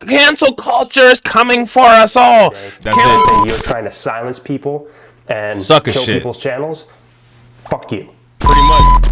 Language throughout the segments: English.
Cancel culture is coming for us all. That's it. And you're trying to silence people and kill people's channels. Fuck you. Pretty much.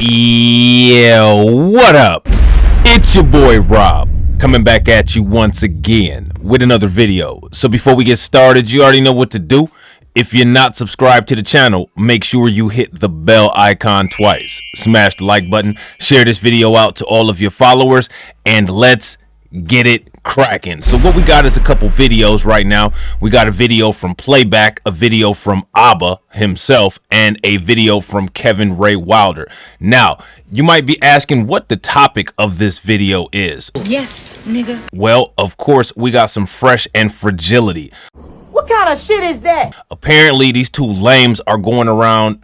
Yeah, what up? It's your boy Rob, coming back at you once again with another video. So before we get started, you already know what to do. If you're not subscribed to the channel, make sure you hit the bell icon twice. Smash the like button, share this video out to all of your followers, and let's get it cracking. So what we got is a couple videos right now. We got a video from Playback, a video from Abba himself, and a video from Kevin Ray Wilder. Now, you might be asking what the topic of this video is. Yes, nigga. Well, of course, we got some fresh and fragility. What kind of shit is that? Apparently, these two lames are going around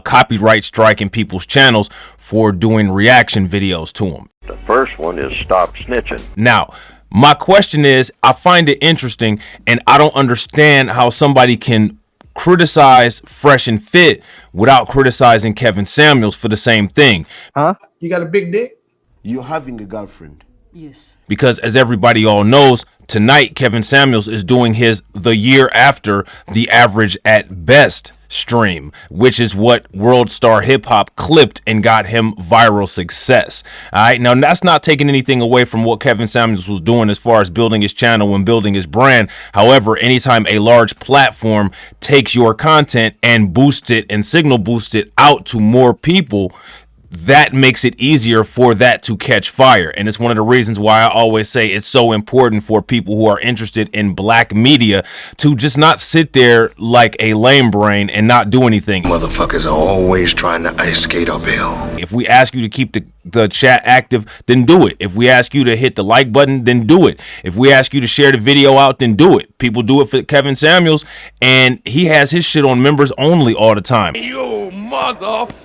copyright striking people's channels for doing reaction videos to them. The first one is stop snitching. Now, my question is, I find it interesting, and I don't understand how somebody can criticize Fresh and Fit without criticizing Kevin Samuels for the same thing. Huh? You got a big dick? You're having a girlfriend. Yes. Because as everybody all knows, tonight Kevin Samuels is doing his The Year After the Average at Best stream, which is what World Star Hip Hop clipped and got him viral success. All right, now that's not taking anything away from what Kevin Samuels was doing as far as building his channel and building his brand. However, anytime a large platform takes your content and boosts it and signal boosts it out to more people, that makes it easier for that to catch fire. And it's one of the reasons why I always say it's so important for people who are interested in black media to just not sit there like a lame brain and not do anything. Motherfuckers are always trying to ice skate uphill. If we ask you to keep the chat active, then do it. If we ask you to hit the like button, then do it. If we ask you to share the video out, then do it. People do it for Kevin Samuels, and he has his shit on members only all the time. You motherfucker.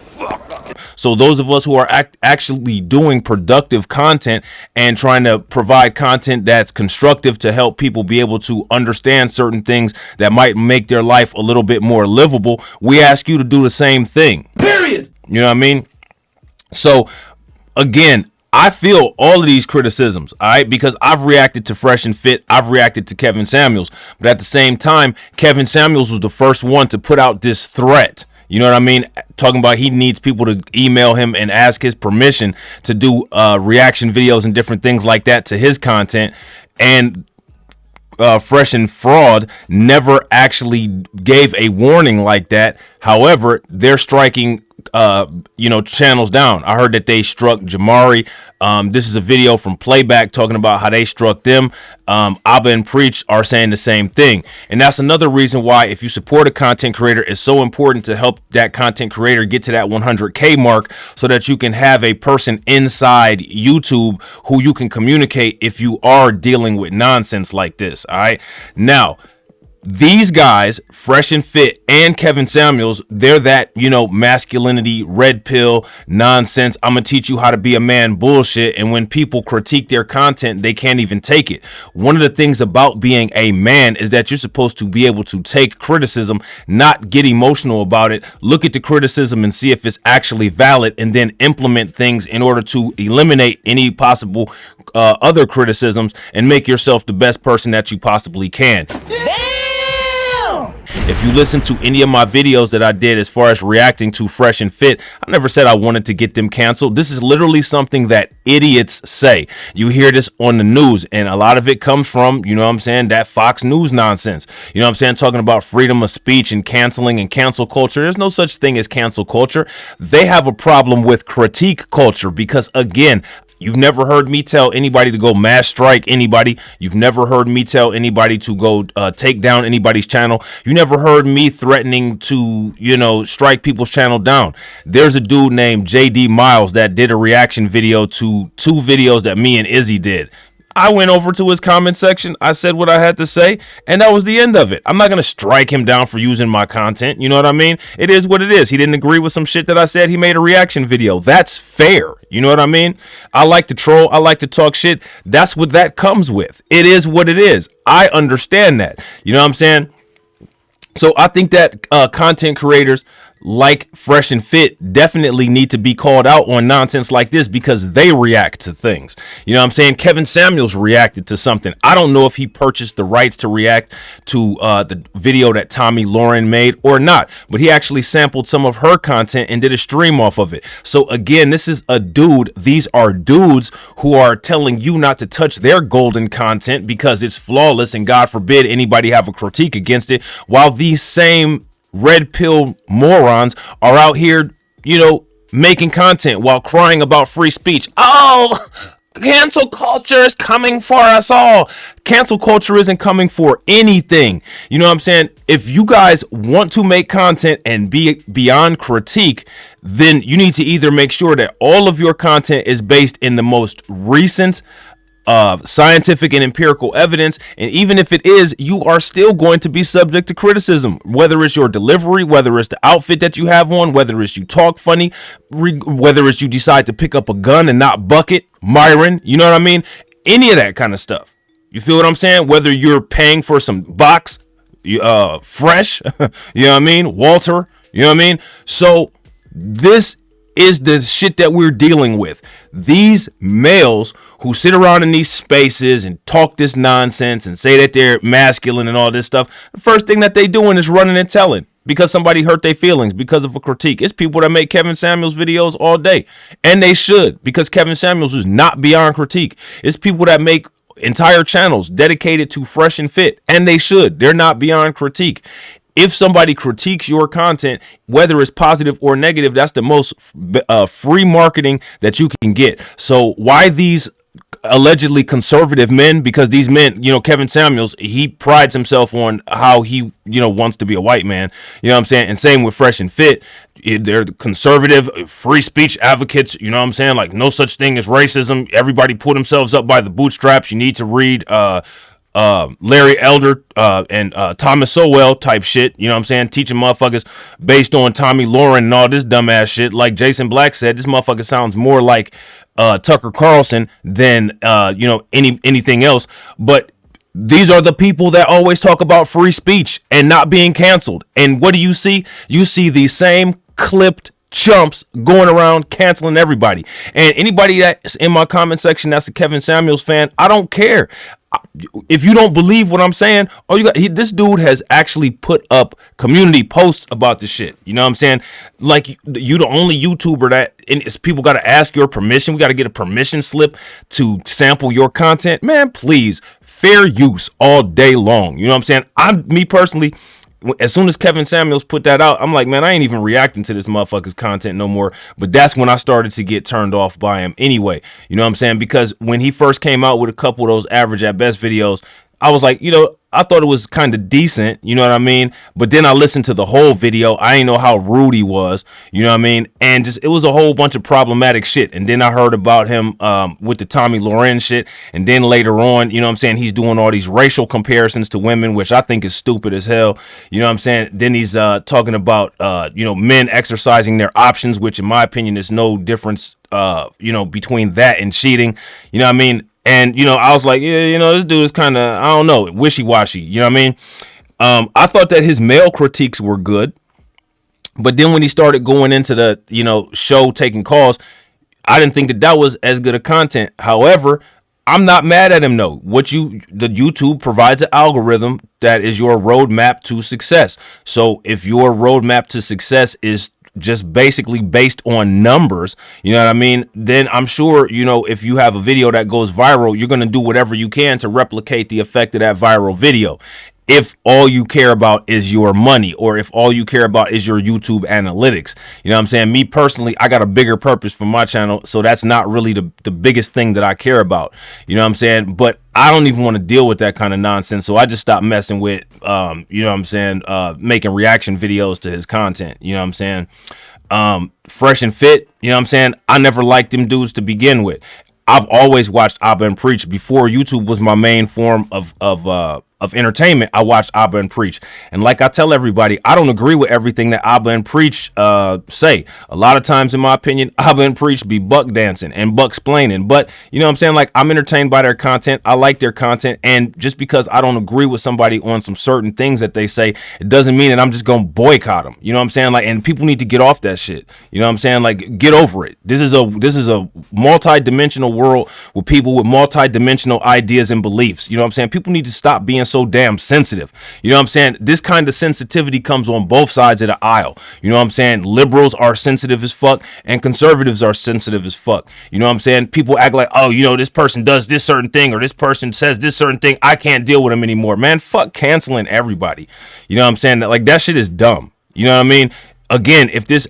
So those of us who are actually doing productive content and trying to provide content that's constructive to help people be able to understand certain things that might make their life a little bit more livable, we ask you to do the same thing. Period. You know what I mean? So again, I feel all of these criticisms, all right, because I've reacted to Fresh and Fit. I've reacted to Kevin Samuels. But at the same time, Kevin Samuels was the first one to put out this threat. You know what I mean? Talking about he needs people to email him and ask his permission to do reaction videos and different things like that to his content. And Fresh and Fraud never actually gave a warning like that. However, they're striking channels down. I heard that they struck Jamari. This is a video from Playback talking about how they struck them. Abba and Preach are saying the same thing. And that's another reason why, if you support a content creator, it's so important to help that content creator get to that 100K mark so that you can have a person inside YouTube who you can communicate if you are dealing with nonsense like this. All right. Now, these guys, Fresh and Fit and Kevin Samuels, they're that, masculinity, red pill nonsense. I'm going to teach you how to be a man bullshit. And when people critique their content, they can't even take it. One of the things about being a man is that you're supposed to be able to take criticism, not get emotional about it, look at the criticism and see if it's actually valid, and then implement things in order to eliminate any possible other criticisms and make yourself the best person that you possibly can. If you listen to any of my videos that I did as far as reacting to Fresh and Fit, I never said I wanted to get them canceled. This is literally something that idiots say. You hear this on the news, and a lot of it comes from, that Fox News nonsense. Talking about freedom of speech and canceling and cancel culture. There's no such thing as cancel culture. They have a problem with critique culture because, again, you've never heard me tell anybody to go mass strike anybody. You've never heard me tell anybody to go take down anybody's channel. You never heard me threatening to, strike people's channel down. There's a dude named JD Miles that did a reaction video to two videos that me and Izzy did. I went over to his comment section. I said what I had to say, and that was the end of it. I'm not going to strike him down for using my content. You know what I mean? It is what it is. He didn't agree with some shit that I said. He made a reaction video. That's fair. You know what I mean? I like to troll. I like to talk shit. That's what that comes with. It is what it is. I understand that. You know what I'm saying? So I think that content creators like Fresh and Fit definitely need to be called out on nonsense like this because they react to things. You know what I'm saying? Kevin Samuels reacted to something. I don't know if he purchased the rights to react to the video that Tommy Lauren made or not, but he actually sampled some of her content and did a stream off of it. So again, this is a dude. These are dudes who are telling you not to touch their golden content because it's flawless and God forbid anybody have a critique against it, while these same red pill morons are out here, you know, making content while crying about free speech. Oh, cancel culture is coming for us all. Cancel culture isn't coming for anything. You know what I'm saying? If you guys want to make content and be beyond critique, then you need to either make sure that all of your content is based in the most recent scientific and empirical evidence, and even if it is, you are still going to be subject to criticism, whether it's your delivery, whether it's the outfit that you have on, whether it's you talk funny, whether it's you decide to pick up a gun and not bucket Myron, you know what I mean? Any of that kind of stuff. You feel what I'm saying? Whether you're paying for some box fresh, you know what I mean? Walter, you know what I mean? So this is the shit that we're dealing with. These males who sit around in these spaces and talk this nonsense and say that they're masculine and all this stuff, the first thing that they doing is running and telling because somebody hurt their feelings because of a critique. It's people that make Kevin Samuels videos all day, and they should, because Kevin Samuels is not beyond critique. It's people that make entire channels dedicated to Fresh and Fit, and they should. They're not beyond critique. If somebody critiques your content, whether it's positive or negative, that's the most free marketing that you can get. So why these allegedly conservative men? Because these men, you know, Kevin Samuels, he prides himself on how he, you know, wants to be a white man. You know what I'm saying? And same with Fresh and Fit. They're the conservative free speech advocates. You know what I'm saying? Like no such thing as racism. Everybody put themselves up by the bootstraps. You need to read Larry Elder and Thomas Sowell type shit, you know what I'm saying? Teaching motherfuckers based on Tommy Lauren and all this dumbass shit. Like Jason Black said, this motherfucker sounds more like Tucker Carlson than you know, anything else. But these are the people that always talk about free speech and not being canceled. And what do you see? You see these same clipped chumps going around canceling everybody. And anybody that's in my comment section that's a Kevin Samuels fan, I don't care. If you don't believe what I'm saying, this dude has actually put up community posts about this shit. You know what I'm saying? Like you the only YouTuber that, and it's people got to ask your permission. We got to get a permission slip to sample your content. Man, please, fair use all day long. You know what I'm saying? Me personally, as soon as Kevin Samuels put that out, I'm like, man, I ain't even reacting to this motherfucker's content no more. But that's when I started to get turned off by him anyway. You know what I'm saying? Because when he first came out with a couple of those average at best videos, I was like, you know, I thought it was kind of decent, you know what I mean? But then I listened to the whole video. I didn't know how rude he was, you know what I mean? And just, it was a whole bunch of problematic shit. And then I heard about him with the Tommy Lauren shit. And then later on, you know what I'm saying, he's doing all these racial comparisons to women, which I think is stupid as hell. You know what I'm saying? Then he's talking about, you know, men exercising their options, which in my opinion is no difference, you know, between that and cheating. You know what I mean? And, you know, I was like, yeah, you know, this dude is kind of, I don't know, wishy-washy. You know what I mean? I thought that his male critiques were good. But then when he started going into the, you know, show taking calls, I didn't think that that was as good a content. However, I'm not mad at him, though. The YouTube provides an algorithm that is your roadmap to success. So if your roadmap to success is just basically based on numbers, you know what I mean, then I'm sure, you know, if you have a video that goes viral, you're going to do whatever you can to replicate the effect of that viral video. If all you care about is your money, or if all you care about is your YouTube analytics, you know what I'm saying? Me personally, I got a bigger purpose for my channel, so that's not really the biggest thing that I care about. You know what I'm saying? But I don't even want to deal with that kind of nonsense, so I just stopped messing with, you know what I'm saying, making reaction videos to his content. You know what I'm saying? Fresh and Fit, you know what I'm saying? I never liked them dudes to begin with. I've always watched Abba and Preach before YouTube was my main form of entertainment. I watched Abba and Preach, and like I tell everybody, I don't agree with everything that Abba and Preach say. A lot of times, in my opinion, Abba and Preach be buck dancing and buck splaining. But you know what I'm saying? Like, I'm entertained by their content. I like their content, and just because I don't agree with somebody on some certain things that they say, it doesn't mean that I'm just gonna boycott them. You know what I'm saying? Like, and people need to get off that shit. You know what I'm saying? Like, get over it. This is a multi-dimensional world with people with multi-dimensional ideas and beliefs. You know what I'm saying? People need to stop being so damn sensitive. You know what I'm saying? This kind of sensitivity comes on both sides of the aisle. You know what I'm saying? Liberals are sensitive as fuck and conservatives are sensitive as fuck. You know what I'm saying? People act like, oh, you know, this person does this certain thing or this person says this certain thing. I can't deal with them anymore. Man, fuck canceling everybody. You know what I'm saying? Like, that shit is dumb. You know what I mean? Again, if this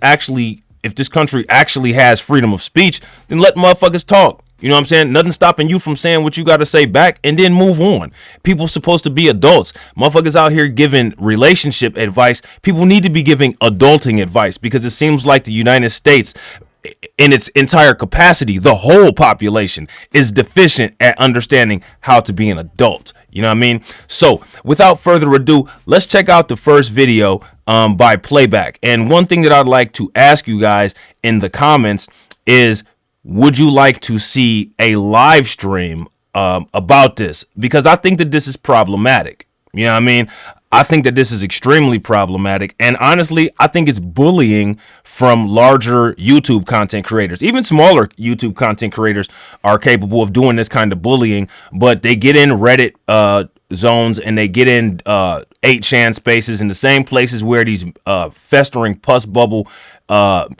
country actually has freedom of speech, then let motherfuckers talk. You know what I'm saying? Nothing stopping you from saying what you got to say back and then move on. People supposed to be adults. Motherfuckers out here giving relationship advice. People need to be giving adulting advice, because it seems like the United States, in its entire capacity, the whole population is deficient at understanding how to be an adult. You know what I mean? So without further ado, let's check out the first video by Playback. And one thing that I'd like to ask you guys in the comments is, would you like to see a live stream about this? Because I think that this is problematic. You know what I mean? I think that this is extremely problematic. And honestly, I think it's bullying from larger YouTube content creators. Even smaller YouTube content creators are capable of doing this kind of bullying, but they get in Reddit zones and they get in 8chan spaces, in the same places where these festering pus bubble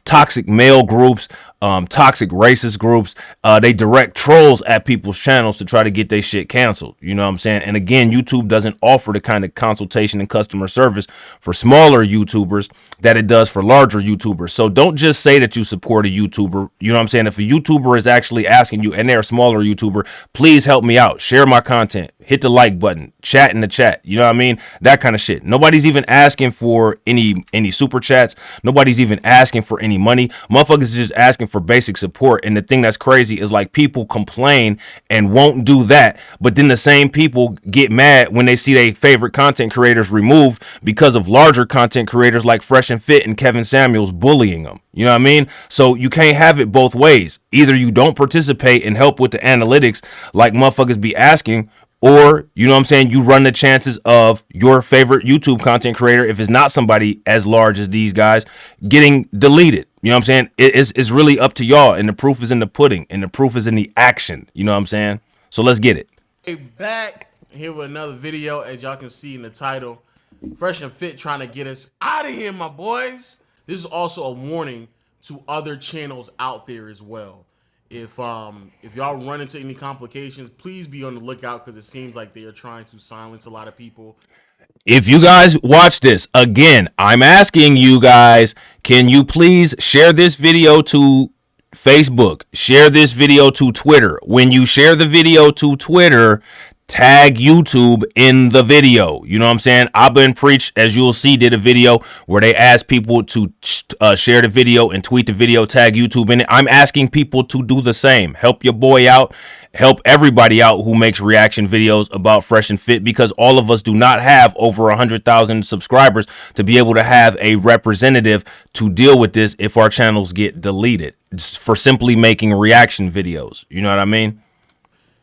toxic male groups, toxic racist groups, they direct trolls at people's channels to try to get their shit canceled. You know what I'm saying? And again, YouTube doesn't offer the kind of consultation and customer service for smaller YouTubers that it does for larger YouTubers. So don't just say that you support a YouTuber. You know what I'm saying? If a YouTuber is actually asking you, and they're a smaller YouTuber, please help me out, share my content, hit the like button, chat in the chat. You know what I mean? That kind of shit. Nobody's even asking for any super chats. Nobody's even asking for any money. Motherfuckers is just asking for basic support. And the thing that's crazy is, like, people complain and won't do that, but then the same people get mad when they see their favorite content creators removed because of larger content creators like Fresh and Fit and Kevin Samuels bullying them. You know what I mean? So you can't have it both ways. Either you don't participate and help with the analytics like motherfuckers be asking, or, you know what I'm saying, you run the chances of your favorite YouTube content creator, if it's not somebody as large as these guys, getting deleted. You know what I'm saying? It's really up to y'all, and the proof is in the pudding, and the proof is in the action. You know what I'm saying? So let's get it. Hey, back here with another video. As y'all can see in the title, Fresh and Fit trying to get us out of here, my boys. This is also a warning to other channels out there as well. If y'all run into any complications, please be on the lookout, because it seems like they are trying to silence a lot of people. If you guys watch this, again, I'm asking you guys, can you please share this video to Facebook? Share this video to Twitter. When you share the video to Twitter, tag YouTube in the video. You know what I'm saying? Abba and Preach, as you'll see, did a video where they asked people to share the video and tweet the video, tag YouTube in it. I'm asking people to do the same. Help your boy out. Help everybody out who makes reaction videos about Fresh and Fit, because all of us do not have over 100,000 subscribers to be able to have a representative to deal with this if our channels get deleted for simply making reaction videos. You know what I mean?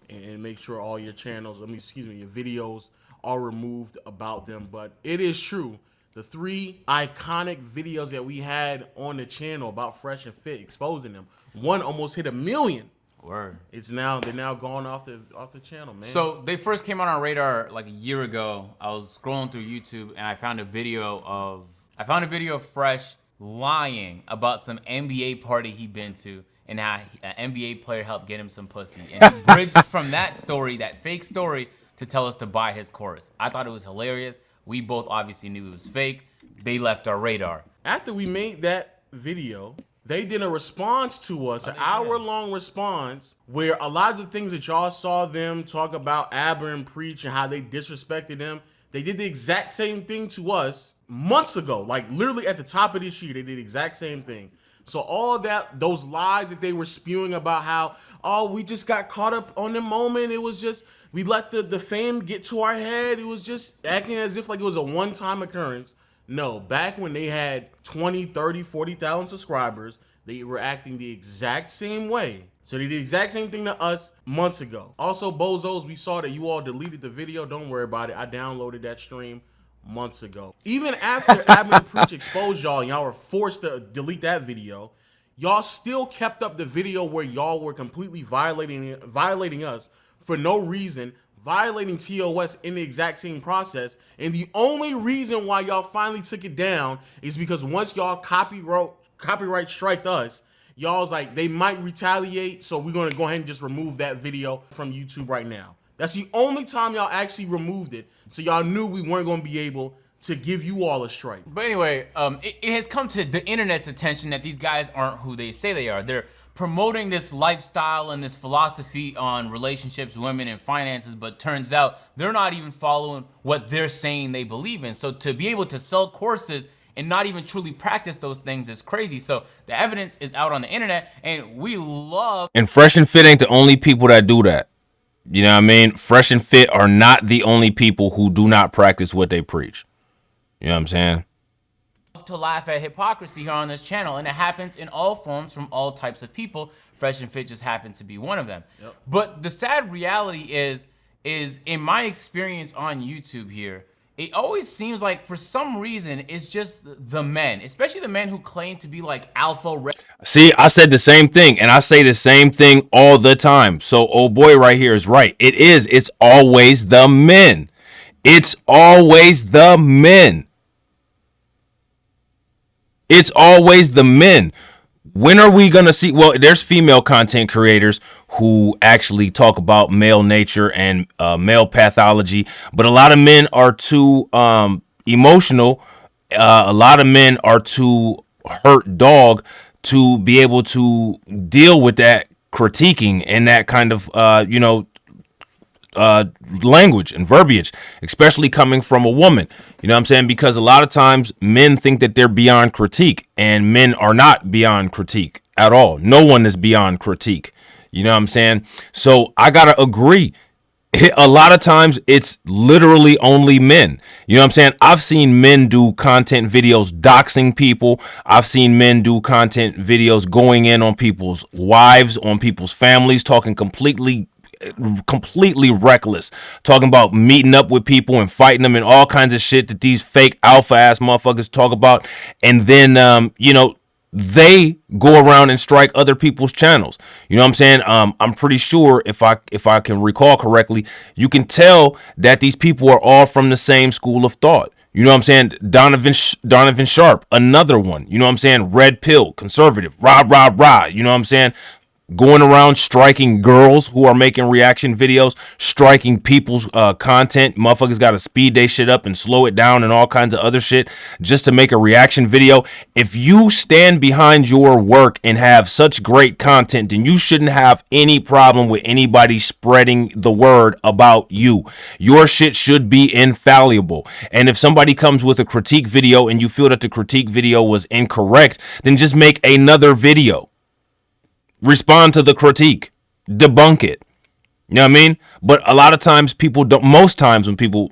And make sure all your channels, your videos are removed about them. But it is true. The 3 iconic videos that we had on the channel about Fresh and Fit, exposing them, one almost hit 1 million. Word. They're now gone off the channel, man. So they first came on our radar like a year ago. I was scrolling through YouTube and I found a video of Fresh lying about some NBA party he'd been to, and how an NBA player helped get him some pussy. And he bridged from that story, that fake story, to tell us to buy his course. I thought it was hilarious. We both obviously knew it was fake. They left our radar. After we made that video, they did a response to us, an hour-long response, where a lot of the things that y'all saw them talk about Abba and Preach and how they disrespected them, they did the exact same thing to us months ago. Like, literally at the top of this year, they did the exact same thing. So all that, those lies that they were spewing about how, oh, we just got caught up on the moment. It was just, we let the fame get to our head. It was just acting as if like it was a one-time occurrence. No, back when they had 20, 30, 40,000 subscribers, they were acting the exact same way. So they did the exact same thing to us months ago. Also, bozos, we saw that you all deleted the video. Don't worry about it. I downloaded that stream months ago. Even after Admin Preach exposed y'all and y'all were forced to delete that video, y'all still kept up the video where y'all were completely violating us for no reason, violating TOS in the exact same process. And the only reason why y'all finally took it down is because once y'all copyright striked us, y'all's like, they might retaliate, so we're going to go ahead and just remove that video from YouTube right now. That's the only time y'all actually removed it, so y'all knew we weren't going to be able to give you all a strike. But anyway, it has come to the internet's attention that these guys aren't who they say they are. They're promoting this lifestyle and this philosophy on relationships, women, and finances, but turns out they're not even following what they're saying they believe in. So to be able to sell courses and not even truly practice those things is crazy. So the evidence is out on the internet, and we love. And Fresh and Fit ain't the only people that do that. You know what I mean? Fresh and Fit are not the only people who do not practice what they preach. You know what I'm saying? To laugh at hypocrisy here on this channel, and it happens in all forms from all types of people. Fresh and Fit just happens to be one of them. Yep. But the sad reality is in my experience on YouTube here, it always seems like for some reason it's just the men, especially the men who claim to be like alpha. See, I said the same thing, and I say the same thing all the time. So old boy right here is right. It's always the men. It's always the men. It's always the men. When are we going to see? Well, there's female content creators who actually talk about male nature and male pathology, but a lot of men are too emotional. A lot of men are too hurt dog to be able to deal with that critiquing and that kind of, language and verbiage, especially coming from a woman. You know what I'm saying? Because a lot of times men think that they're beyond critique, and men are not beyond critique at all. No one is beyond critique. You know what I'm saying? So I gotta agree. A lot of times it's literally only men. You know what I'm saying? I've seen men do content videos doxing people. I've seen men do content videos going in on people's wives, on people's families, talking completely reckless, talking about meeting up with people and fighting them and all kinds of shit that these fake alpha ass motherfuckers talk about. And then, they go around and strike other people's channels. You know what I'm saying? I'm pretty sure if I can recall correctly, you can tell that these people are all from the same school of thought. You know what I'm saying? Donovan Sharp, another one. You know what I'm saying? Red pill, conservative, rah. You know what I'm saying? Going around striking girls who are making reaction videos, striking people's content. Motherfuckers got to speed they shit up and slow it down and all kinds of other shit just to make a reaction video. If you stand behind your work and have such great content, then you shouldn't have any problem with anybody spreading the word about you. Your shit should be infallible. And if somebody comes with a critique video and you feel that the critique video was incorrect, then just make another video. Respond to the critique, debunk it. You know what I mean? But a lot of times people don't, most times when people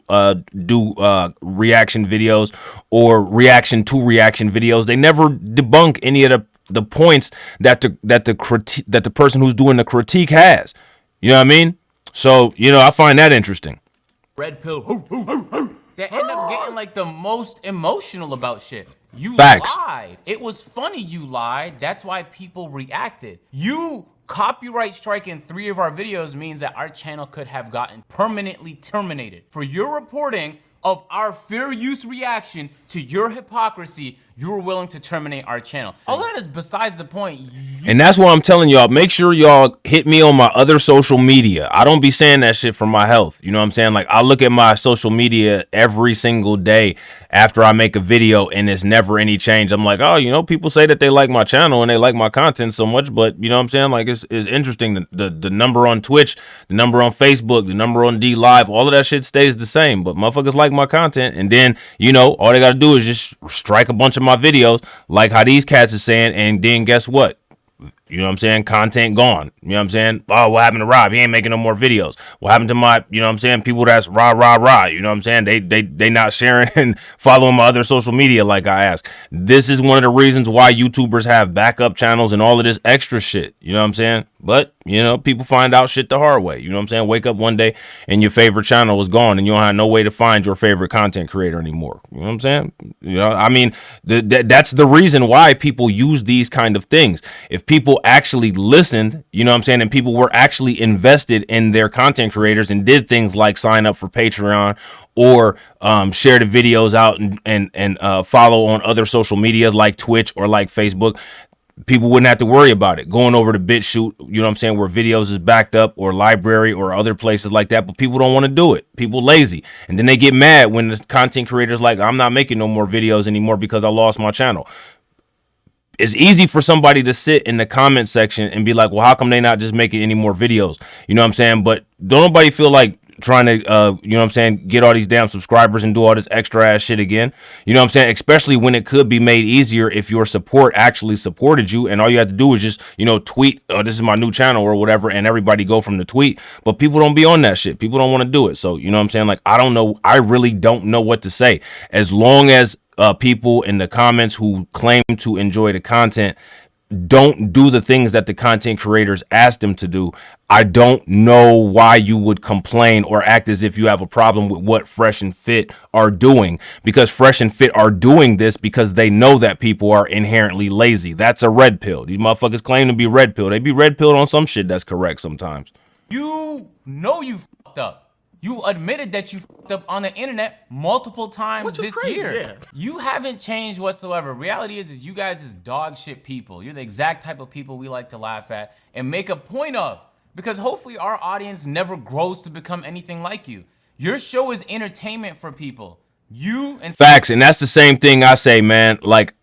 do reaction videos or reaction to reaction videos, they never debunk any of the points that the person who's doing the critique has. You know what I mean? So, I find that interesting. Red pill, that end up getting like the most emotional about shit. You Facts. lied. It was funny you lied. That's why people reacted. You copyright striking 3 of our videos means that our channel could have gotten permanently terminated. For your reporting of our fair use reaction to your hypocrisy, you were willing to terminate our channel. All that is besides the point. And that's why I'm telling y'all, make sure y'all hit me on my other social media. I don't be saying that shit for my health. You know what I'm saying? Like, I look at my social media every single day, after I make a video and there's never any change. I'm like, oh, you know, people say that they like my channel and they like my content so much, but you know what I'm saying? Like, it's interesting. The number on Twitch, the number on Facebook, the number on D Live, all of that shit stays the same, but motherfuckers like my content. And then, you know, all they got to do is just strike a bunch of my videos, like how these cats is saying, and then guess what? You know what I'm saying? Content gone. You know what I'm saying? Oh, what happened to Rob? He ain't making no more videos. What happened to my, you know what I'm saying? People that's rah. You know what I'm saying? They not sharing and following my other social media like I asked. This is one of the reasons why YouTubers have backup channels and all of this extra shit. You know what I'm saying? But, you know, people find out shit the hard way. You know what I'm saying? Wake up one day and your favorite channel is gone and you don't have no way to find your favorite content creator anymore. You know what I'm saying? You know, I mean, that's the reason why people use these kind of things. If people actually listened, you know what I'm saying, and people were actually invested in their content creators and did things like sign up for Patreon or share the videos out and follow on other social medias like Twitch or like Facebook, people wouldn't have to worry about it going over to BitChute, you know what I'm saying, where videos is backed up, or Library or other places like that. But people don't want to do it. People lazy. And then they get mad when the content creators like, I'm not making no more videos anymore because I lost my channel. It's easy for somebody to sit in the comment section and be like, well, how come they not just making any more videos? You know what I'm saying? But don't nobody feel like trying to, you know what I'm saying, get all these damn subscribers and do all this extra ass shit again. You know what I'm saying? Especially when it could be made easier if your support actually supported you and all you had to do was just, you know, tweet, oh, this is my new channel or whatever, and everybody go from the tweet. But people don't be on that shit. People don't want to do it. So, you know what I'm saying? Like, I don't know. I really don't know what to say. As long as people in the comments who claim to enjoy the content don't do the things that the content creators asked them to do, I don't know why you would complain or act as if you have a problem with what Fresh and Fit are doing, because Fresh and Fit are doing this because they know that people are inherently lazy. That's a red pill. These motherfuckers claim to be red pill. They be red pilled on some shit that's correct sometimes. You know you fucked up. You admitted that you fucked up on the internet multiple times this year. Yeah. You haven't changed whatsoever. Reality is you guys is dog shit people. You're the exact type of people we like to laugh at and make a point of, because hopefully our audience never grows to become anything like you. Your show is entertainment for people. You and facts, and that's the same thing I say, man. Like,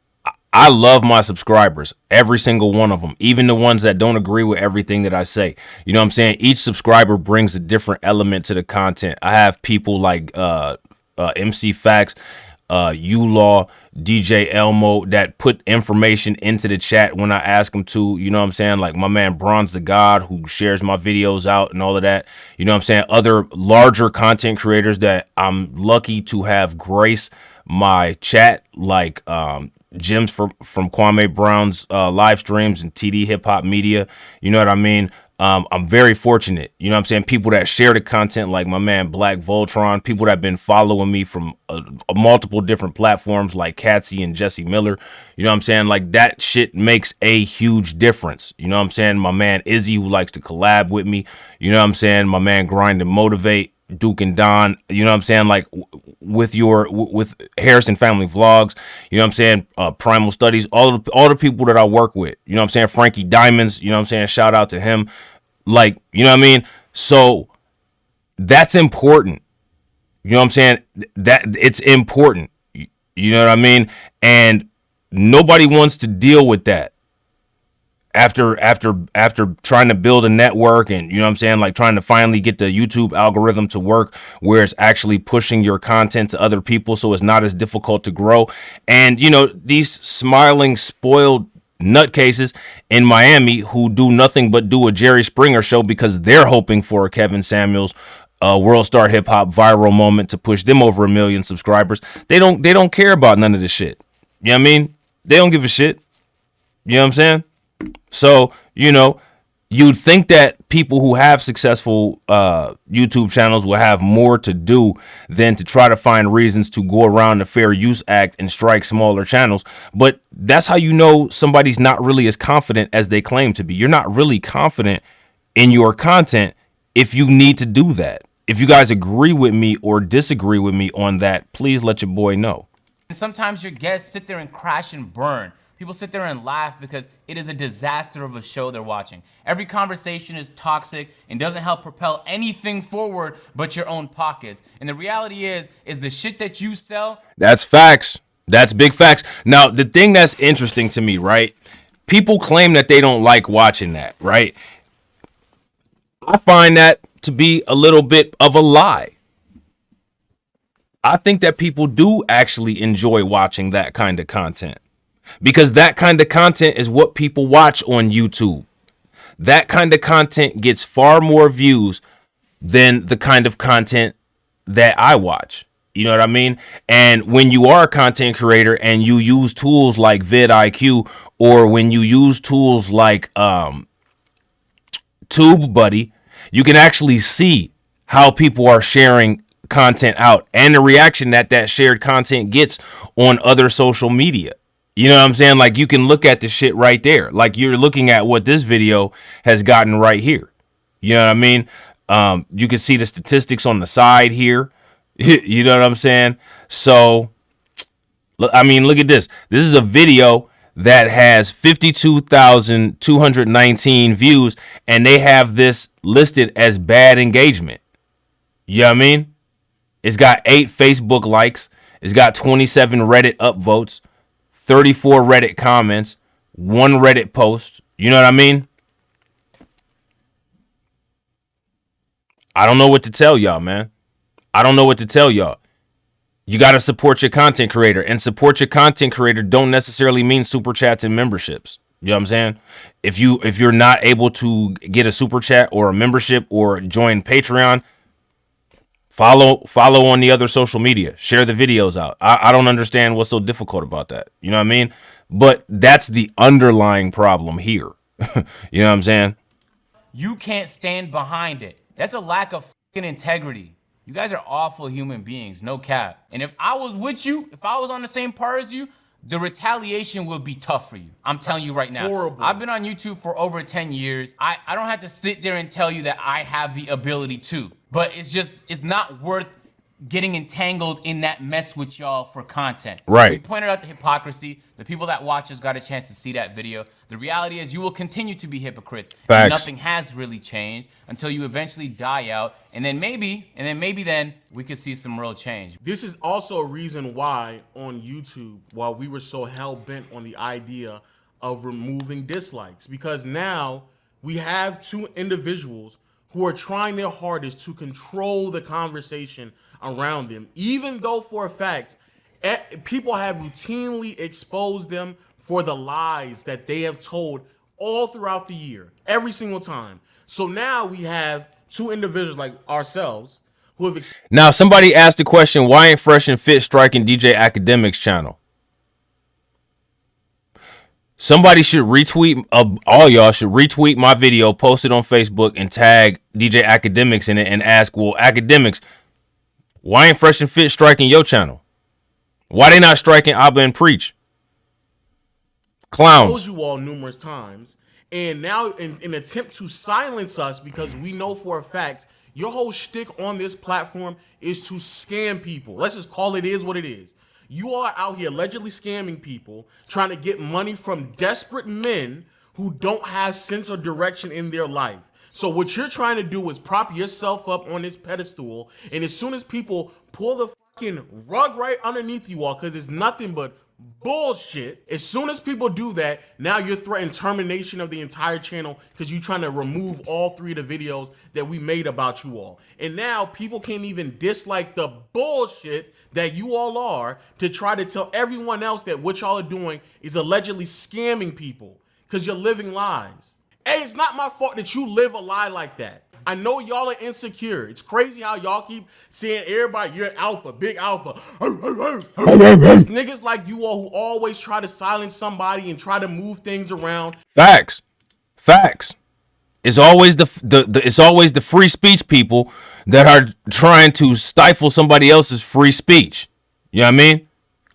I love my subscribers, every single one of them, even the ones that don't agree with everything that I say. You know what I'm saying? Each subscriber brings a different element to the content. I have people like MC Facts, U-Law, DJ Elmo that put information into the chat when I ask them to. You know what I'm saying? Like my man Bronze the God, who shares my videos out and all of that. You know what I'm saying? Other larger content creators that I'm lucky to have grace my chat, like Jim's from Kwame Brown's live streams and TD Hip Hop Media. You know what I mean? I'm very fortunate. You know what I'm saying? People that share the content, like my man Black Voltron, people that have been following me from multiple different platforms like Katsy and Jesse Miller. You know what I'm saying? Like, that shit makes a huge difference. You know what I'm saying? My man Izzy, who likes to collab with me. You know what I'm saying? My man Grind and Motivate, Duke and Don. You know what I'm saying? Like, with Harrison Family Vlogs, you know what I'm saying, Primal Studies, all the people that I work with, you know what I'm saying, Frankie Diamonds, you know what I'm saying, shout out to him, like, you know what I mean? So that's important. You know what I'm saying? That it's important. You know what I mean? And nobody wants to deal with that. After trying to build a network and, you know what I'm saying, like trying to finally get the YouTube algorithm to work where it's actually pushing your content to other people so it's not as difficult to grow. And, you know, these smiling, spoiled nutcases in Miami who do nothing but do a Jerry Springer show because they're hoping for a Kevin Samuels World Star Hip Hop viral moment to push them over 1 million subscribers. They don't care about none of this shit. You know what I mean? They don't give a shit. You know what I'm saying? So, you know, you'd think that people who have successful YouTube channels will have more to do than to try to find reasons to go around the Fair Use Act and strike smaller channels. But that's how you know somebody's not really as confident as they claim to be. You're not really confident in your content if you need to do that. If you guys agree with me or disagree with me on that, please let your boy know. And sometimes your guests sit there and crash and burn People sit there and laugh because it is a disaster of a show they're watching. Every conversation is toxic and doesn't help propel anything forward but your own pockets. And the reality is the shit that you sell. That's facts. That's big facts. Now, the thing that's interesting to me, right? People claim that they don't like watching that, right? I find that to be a little bit of a lie. I think that people do actually enjoy watching that kind of content because that kind of content is what people watch on YouTube. That kind of content gets far more views than the kind of content that I watch. You know what I mean? And when you are a content creator and you use tools like vidIQ, or when you use tools like TubeBuddy, you can actually see how people are sharing content out and the reaction that that shared content gets on other social media. You know what I'm saying? Like, you can look at the shit right there. Like, you're looking at what this video has gotten right here. You know what I mean? You can see the statistics on the side here. You know what I'm saying? So, I mean, look at this. This is a video that has 52,219 views, and they have this listed as bad engagement. You know what I mean? It's got 8 Facebook likes. It's got 27 Reddit upvotes, 34 Reddit comments, 1 Reddit post. You know what I mean? I don't know what to tell y'all, man. I don't know what to tell y'all. You got to support your content creator, and support your content creator don't necessarily mean super chats and memberships. You know what I'm saying? If you're not able to get a super chat or a membership or join Patreon, follow on the other social media, share the videos out. I don't understand what's so difficult about that. You know what I mean? But that's the underlying problem here. You know what I'm saying? You can't stand behind it. That's a lack of fucking integrity. You guys are awful human beings, no cap. And if I was with you, if I was on the same par as you, the retaliation would be tough for you. I'm telling you right now. Horrible. I've been on YouTube for over 10 years. I don't have to sit there and tell you that I have the ability to, but it's not worth getting entangled in that mess with y'all for content. Right. We pointed out the hypocrisy. The people that watch us got a chance to see that video. The reality is you will continue to be hypocrites. Facts. Nothing has really changed until you eventually die out, and then maybe we could see some real change. This is also a reason why on YouTube, why we were so hell-bent on the idea of removing dislikes, because now we have 2 individuals who are trying their hardest to control the conversation around them, even though for a fact people have routinely exposed them for the lies that they have told all throughout the year, every single time. So now we have 2 individuals like ourselves who have now, somebody asked the question, why ain't Fresh and Fit striking DJ Academics channel? Somebody should retweet, all y'all should retweet my video, post it on Facebook, and tag DJ Academics in it and ask, well, Academics, why ain't Fresh and Fit striking your channel? Why they not striking Abba and Preach? Clowns. told you all numerous times, and now in an attempt to silence us, because we know for a fact your whole shtick on this platform is to scam people. Let's just call it is what it is. You are out here allegedly scamming people, trying to get money from desperate men who don't have sense or direction in their life. So what you're trying to do is prop yourself up on this pedestal, and as soon as people pull the fucking rug right underneath you all, because it's nothing but bullshit, as soon as people do that, now you're threatening termination of the entire channel because you're trying to remove all 3 of the videos that we made about you all. And now people can't even dislike the bullshit that you all are to try to tell everyone else that what y'all are doing is allegedly scamming people because you're living lies. Hey, it's not my fault that you live a lie like that. I know y'all are insecure. It's crazy how y'all keep saying everybody, you're alpha, big alpha. It's niggas like you all who always try to silence somebody and try to move things around. Facts. It's always the free speech people that are trying to stifle somebody else's free speech. You know what I mean?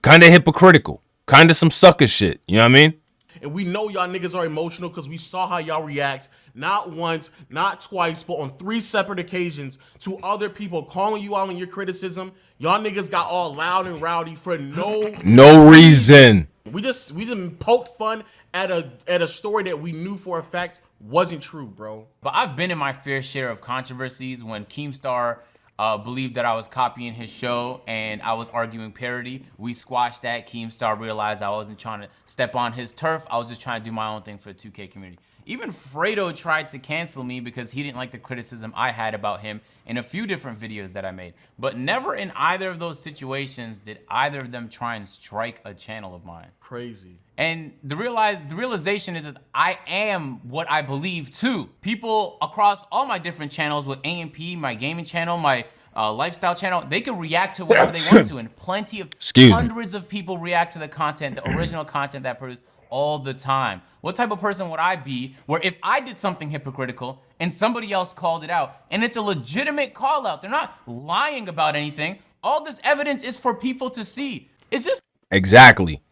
Kind of hypocritical. Kind of some sucker shit. You know what I mean? And we know y'all niggas are emotional because we saw how y'all react not once, not twice, but on 3 separate occasions to other people calling you out on your criticism. Y'all niggas got all loud and rowdy for no reason. We just poked fun at a story that we knew for a fact wasn't true, bro. But I've been in my fair share of controversies. When Keemstar believed that I was copying his show and I was arguing parody, we squashed that. Keemstar realized I wasn't trying to step on his turf. I was just trying to do my own thing for the 2K community. Even Fredo tried to cancel me because he didn't like the criticism I had about him in a few different videos that I made. But never in either of those situations did either of them try and strike a channel of mine. Crazy. And the realization is that I am what I believe too. People across all my different channels with AMP, my gaming channel, my lifestyle channel, they can react to whatever they want to, and plenty of hundreds of people react to the content, the original content that I produce all the time. What type of person would I be where if I did something hypocritical and somebody else called it out, and it's a legitimate call out, they're not lying about anything, all this evidence is for people to see. It's just Exactly.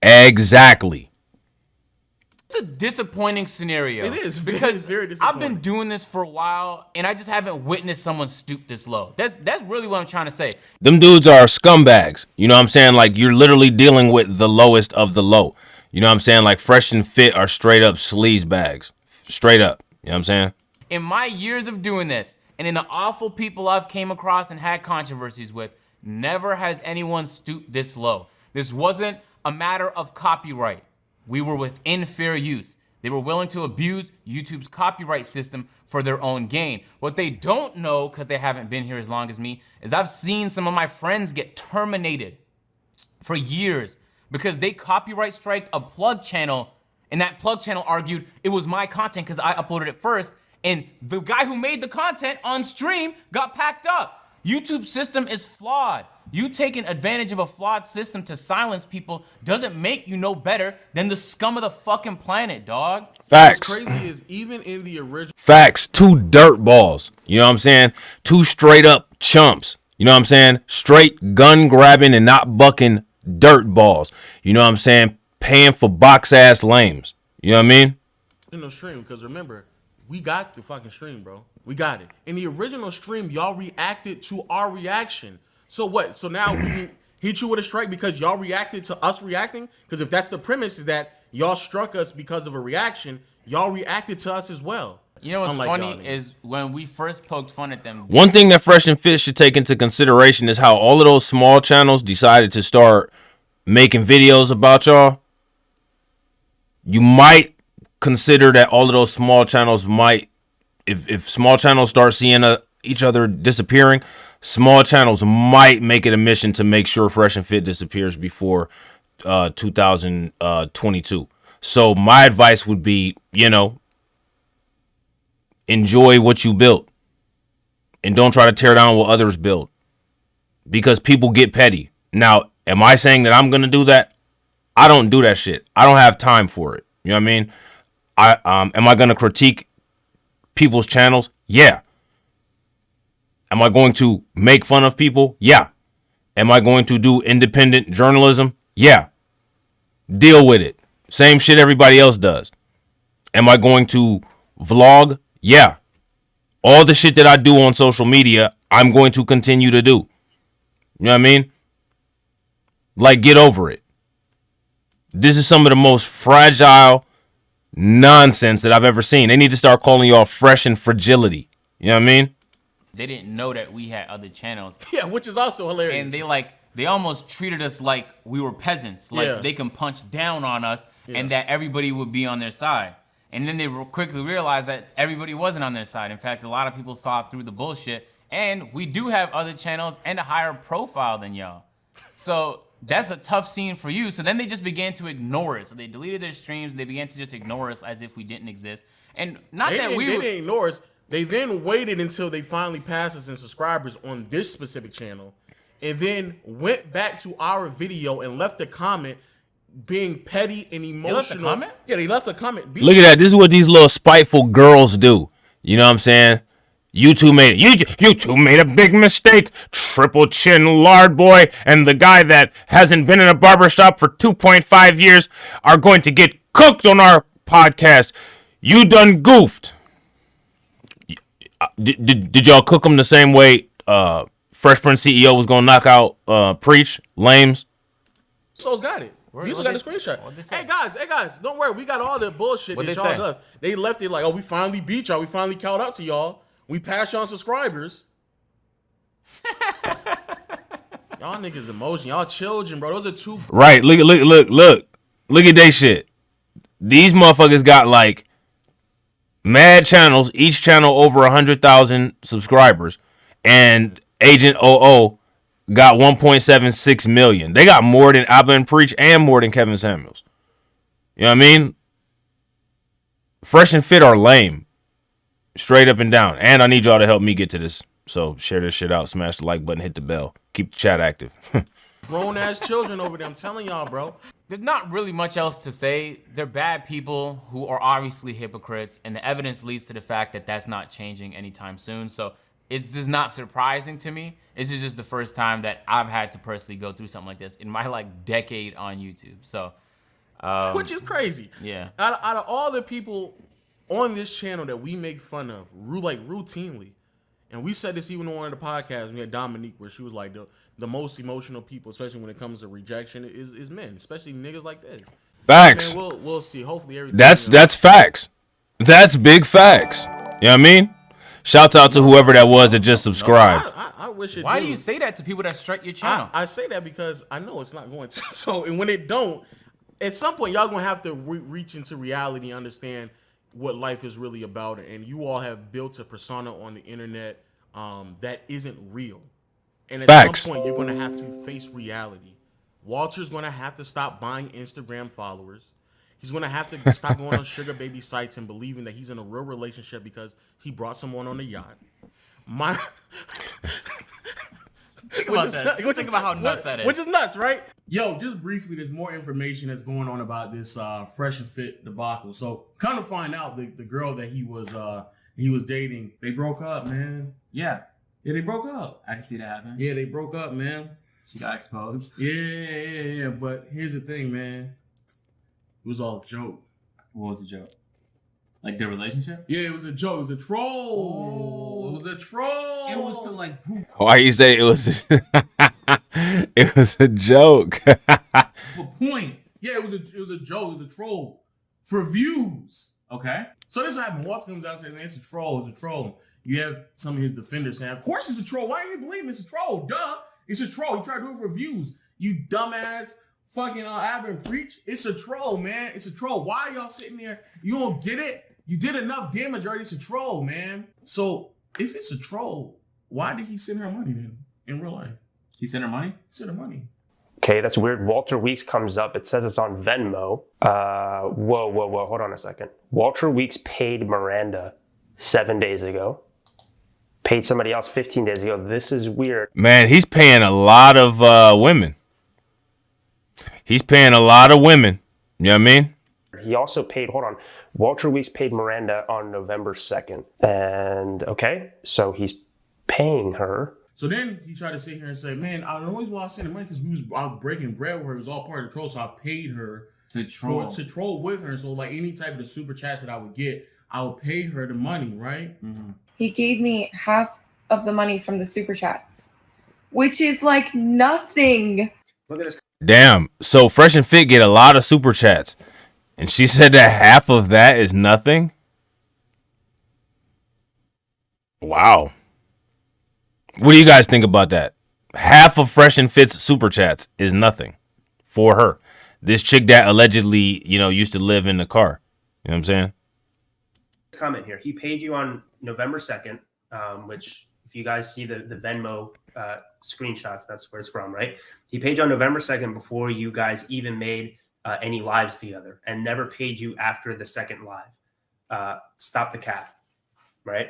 It's a disappointing scenario. It is because very I've disappointing. been doing this for a while and I just haven't witnessed someone stoop this low. That's really what I'm trying to say. Them dudes are scumbags. You know what I'm saying? Like, you're literally dealing with the lowest of the low. You know what I'm saying? Like, Fresh and Fit are straight up sleaze bags. Straight up. You know what I'm saying? In my years of doing this and in the awful people I've came across and had controversies with, never has anyone stooped this low. This wasn't a matter of copyright. We were within fair use. They were willing to abuse YouTube's copyright system for their own gain. What they don't know, because they haven't been here as long as me, is I've seen some of my friends get terminated for years because they copyright striked a plug channel, and that plug channel argued it was my content because I uploaded it first, and the guy who made the content on stream got packed up. YouTube's system is flawed. You taking advantage of a flawed system to silence people doesn't make you no better than the scum of the fucking planet, dog. Facts. What's crazy is even in the original Facts. 2 dirt balls. You know what I'm saying? 2 straight up chumps. You know what I'm saying? Straight gun grabbing and not bucking dirt balls. You know what I'm saying? Paying for box ass lames. You know what I mean? stream, because remember, we got the fucking stream, bro. We got it. In the original stream, y'all reacted to our reaction. So what? So now we hit you with a strike because y'all reacted to us reacting? Because if that's the premise, is that y'all struck us because of a reaction, y'all reacted to us as well. You know what's funny is when we first poked fun at them. One thing that Fresh and Fit should take into consideration is how all of those small channels decided to start making videos about y'all. You might consider that all of those small channels might, if small channels start seeing each other disappearing, small channels might make it a mission to make sure Fresh and Fit disappears before 2022. So my advice would be, enjoy what you built and don't try to tear down what others build, because people get petty. Now, am I saying that I'm going to do that? I don't do that shit. I don't have time for it. You know what I mean? Am I going to critique people's channels? Yeah. Am I going to make fun of people? Yeah. Am I going to do independent journalism? Yeah. Deal with it. Same shit everybody else does. Am I going to vlog? Yeah. All the shit that I do on social media, I'm going to continue to do. You know what I mean? Like, get over it. This is some of the most fragile nonsense that I've ever seen. They need to start calling y'all Fresh and Fragility. You know what I mean? They didn't know that we had other channels. Yeah, which is also hilarious. And they almost treated us like we were peasants. Like they can punch down on us and that everybody would be on their side. And then they quickly realized that everybody wasn't on their side. In fact, a lot of people saw through the bullshit. And we do have other channels and a higher profile than y'all. So that's a tough scene for you. So then they just began to ignore it. So they deleted their streams. They began to just ignore us as if we didn't exist. And they didn't ignore us. They then waited until they finally passed us in subscribers on this specific channel, and then went back to our video and left a comment being petty and emotional. They left a comment? Yeah, they left a comment. Look at that. This is what these little spiteful girls do. You know what I'm saying? You two made a big mistake. Triple chin lard boy and the guy that hasn't been in a barbershop for 2.5 years are going to get cooked on our podcast. You done goofed. Did y'all cook them the same way Fresh Prince CEO was gonna knock out Preach? Lames? So's got it. Uso got the screenshot. Hey guys, don't worry. We got all the bullshit that y'all left. They left it like, oh, we finally beat y'all. We finally caught up to y'all. We passed y'all subscribers. Y'all niggas emotion. Y'all children, bro. Those are two. Right. Look at they shit. These motherfuckers got like mad channels. Each channel over 100,000 subscribers, and Agent OO got 1.76 million. They got more than Abba and Preach and more than Kevin Samuels. You know what I mean? Fresh and Fit are lame. Straight up and down. And I need y'all to help me get to this. So share this shit out. Smash the like button. Hit the bell. Keep the chat active. Grown-ass children over there. I'm telling y'all, bro. There's not really much else to say. They're bad people who are obviously hypocrites. And the evidence leads to the fact that that's not changing anytime soon. So it's just not surprising to me. This is just the first time that I've had to personally go through something like this in my like decade on YouTube. So, which is crazy. Yeah. Out of all the people on this channel that we make fun of, like routinely, and we said this even on one of the podcasts. We had Dominique where she was like the most emotional people, especially when it comes to rejection, is men, especially niggas like this. Facts. Man, we'll see. Hopefully everything. That's facts. That's big facts. You know what I mean? Shouts out to whoever that was that just subscribed. I wish it. Why do you say that to people that strike your channel? I say that because I know it's not going to. So, and when it don't, at some point y'all gonna have to reach into reality and understand what life is really about. And you all have built a persona on the internet that isn't real. And at some point you're gonna have to face reality. Walter's gonna have to stop buying Instagram followers. He's going to have to stop going on sugar baby sites and believing that he's in a real relationship because he brought someone on a yacht. Think about how nuts that is. Which is nuts, right? Yo, just briefly, there's more information that's going on about this Fresh and Fit debacle. So, come to find out, the girl that he was dating, they broke up, man. Yeah, they broke up. I can see that happening. Yeah, they broke up, man. She got exposed. Yeah. But here's the thing, man. It was all a joke. What was the joke? Like their relationship? Yeah, it was a joke. It was a troll. It was a troll. It was to like. Why you say it was? It was a joke. What point? Yeah, it was a joke. It was a troll for views. Okay. So this is what happened. Walter comes out and says, "Man, it's a troll. It's a troll." You have some of his defenders saying, "Of course it's a troll. Why do you believe it's a troll? Duh, it's a troll. You try to do it for views. You dumbass." Fucking Abba and Preach. It's a troll, man. It's a troll. Why are y'all sitting there? You don't get it? You did enough damage already. It's a troll, man. So if it's a troll, why did he send her money then in real life? He sent her money? Sent her money. Okay, that's weird. Walter Weeks comes up. It says it's on Venmo. Whoa. Hold on a second. Walter Weeks paid Miranda 7 days ago. Paid somebody else 15 days ago. This is weird. Man, he's paying a lot of women. He's paying a lot of women. You know what I mean? He also paid, Walter Weeks paid Miranda on November 2nd. And, okay, so he's paying her. So then he tried to sit here and say, man, I always want to send her money because we was out breaking bread with her. It was all part of the troll, so I paid her to troll with her. So like any type of the super chats that I would get, I would pay her the money, right? Mm-hmm. He gave me half of the money from the super chats, which is like nothing. Look at this. Damn. So Fresh and Fit get a lot of super chats. And she said that half of that is nothing? Wow. What do you guys think about that? Half of Fresh and Fit's super chats is nothing for her. This chick that allegedly, used to live in the car. You know what I'm saying? Comment here. He paid you on November 2nd, which if you guys see the Venmo screenshots, that's where it's from, right? He paid you on November 2nd before you guys even made any lives together, and never paid you after the second live. Stop the cap, right?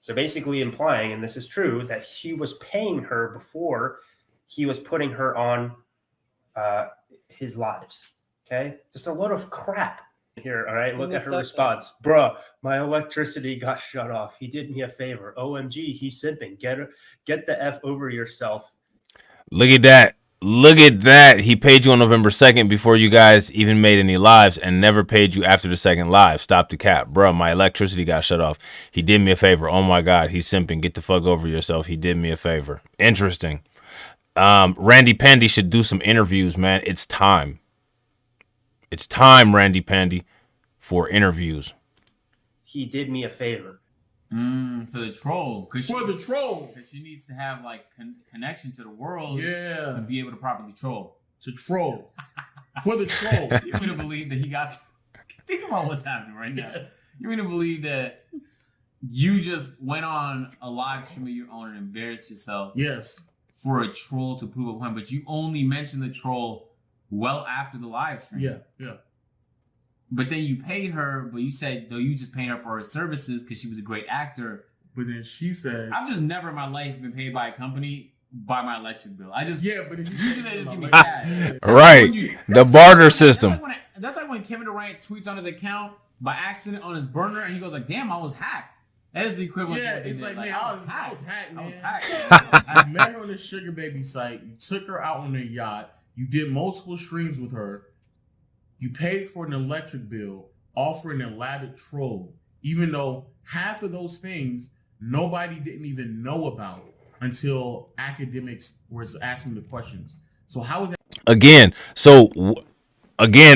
So basically implying, and this is true, that he was paying her before he was putting her on his lives. Okay? Just a load of crap here, all right? Look at her response. Bruh, my electricity got shut off. He did me a favor. OMG, he's simping. Get the F over yourself. Look at that. Look at that. He paid you on November 2nd before you guys even made any lives, and never paid you after the second live. Stop the cap. Bro, my electricity got shut off. He did me a favor. Oh my God, he's simping. Get the fuck over yourself. He did me a favor. Interesting. Randy Pandy should do some interviews, man. It's time. It's time, Randy Pandy, for interviews. He did me a favor. For the troll. Because she needs to have like connection to the world. Yeah. To be able to properly troll. To troll. For the troll. You wouldn't believe that he got. Think about what's happening right now. You wouldn't believe that you just went on a live stream of your own and embarrassed yourself. Yes. For a troll to prove a point, but you only mentioned the troll well after the live stream. Yeah. But then you paid her, but you said, though, you just paying her for her services because she was a great actor. But then she said, I've just never in my life been paid by a company by my electric bill. But usually they just give me cash. Right. The barter system. That's like when Kevin Durant tweets on his account by accident on his burner and he goes like, damn, I was hacked. That is the equivalent. Yeah, it's like, man, I was hacked, man. I was hacked. You met her on the Sugar Baby site. You took her out on a yacht. You did multiple streams with her. You paid for an electric bill, offering an elaborate troll, even though half of those things nobody didn't even know about until academics was asking the questions. So how is that? Again,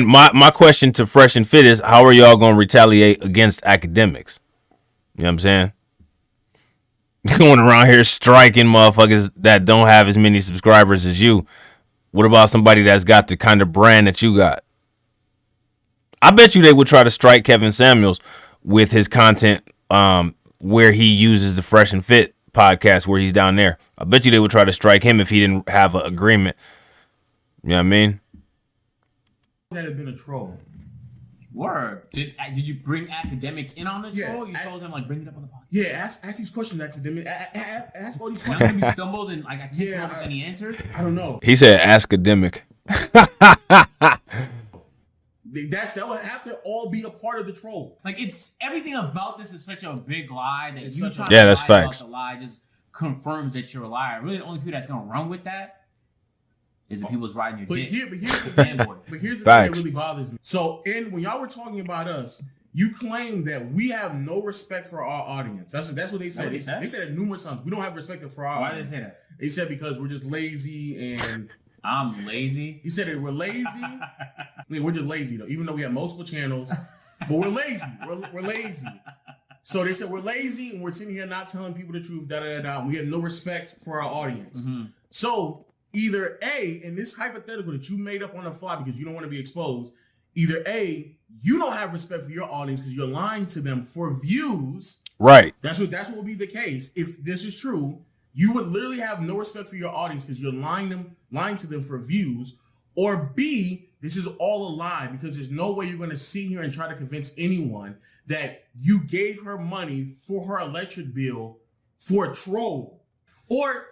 my question to Fresh and Fit is, how are y'all going to retaliate against academics? You know what I'm saying? Going around here striking motherfuckers that don't have as many subscribers as you. What about somebody that's got the kind of brand that you got? I bet you they would try to strike Kevin Samuels with his content where he uses the Fresh and Fit podcast where he's down there. I bet you they would try to strike him if he didn't have an agreement. You know what I mean? That had been a troll. Word. Did you bring academics in on the troll? You told him like bring it up on the podcast. Yeah, ask these questions, academic. Ask all these questions. questions. Be stumbled and like I can't come up with any answers. I don't know. He said academic. That would have to all be a part of the troll. Like it's everything about this is such a big lie that you trying yeah, to that's lie facts. About the lie just confirms that you're a liar. Really, the only people that's gonna run with that is the people's riding your dick. But here's the thing that really bothers me. So when y'all were talking about us, you claim that we have no respect for our audience. That's what they said. They said it numerous times. We don't have respect for our audience. Why did they say that? They said because we're just lazy and I'm lazy. He said that we're lazy. I mean, we're just lazy though, even though we have multiple channels, but we're lazy. We're lazy. So they said we're lazy and we're sitting here not telling people the truth. We have no respect for our audience. Mm-hmm. So either A, in this hypothetical that you made up on the fly because you don't want to be exposed, either A, you don't have respect for your audience because you're lying to them for views. Right. That's what will be the case. If this is true, you would literally have no respect for your audience because you're lying to them for views. Or B, this is all a lie because there's no way you're going to sit here and try to convince anyone that you gave her money for her electric bill for a troll. Or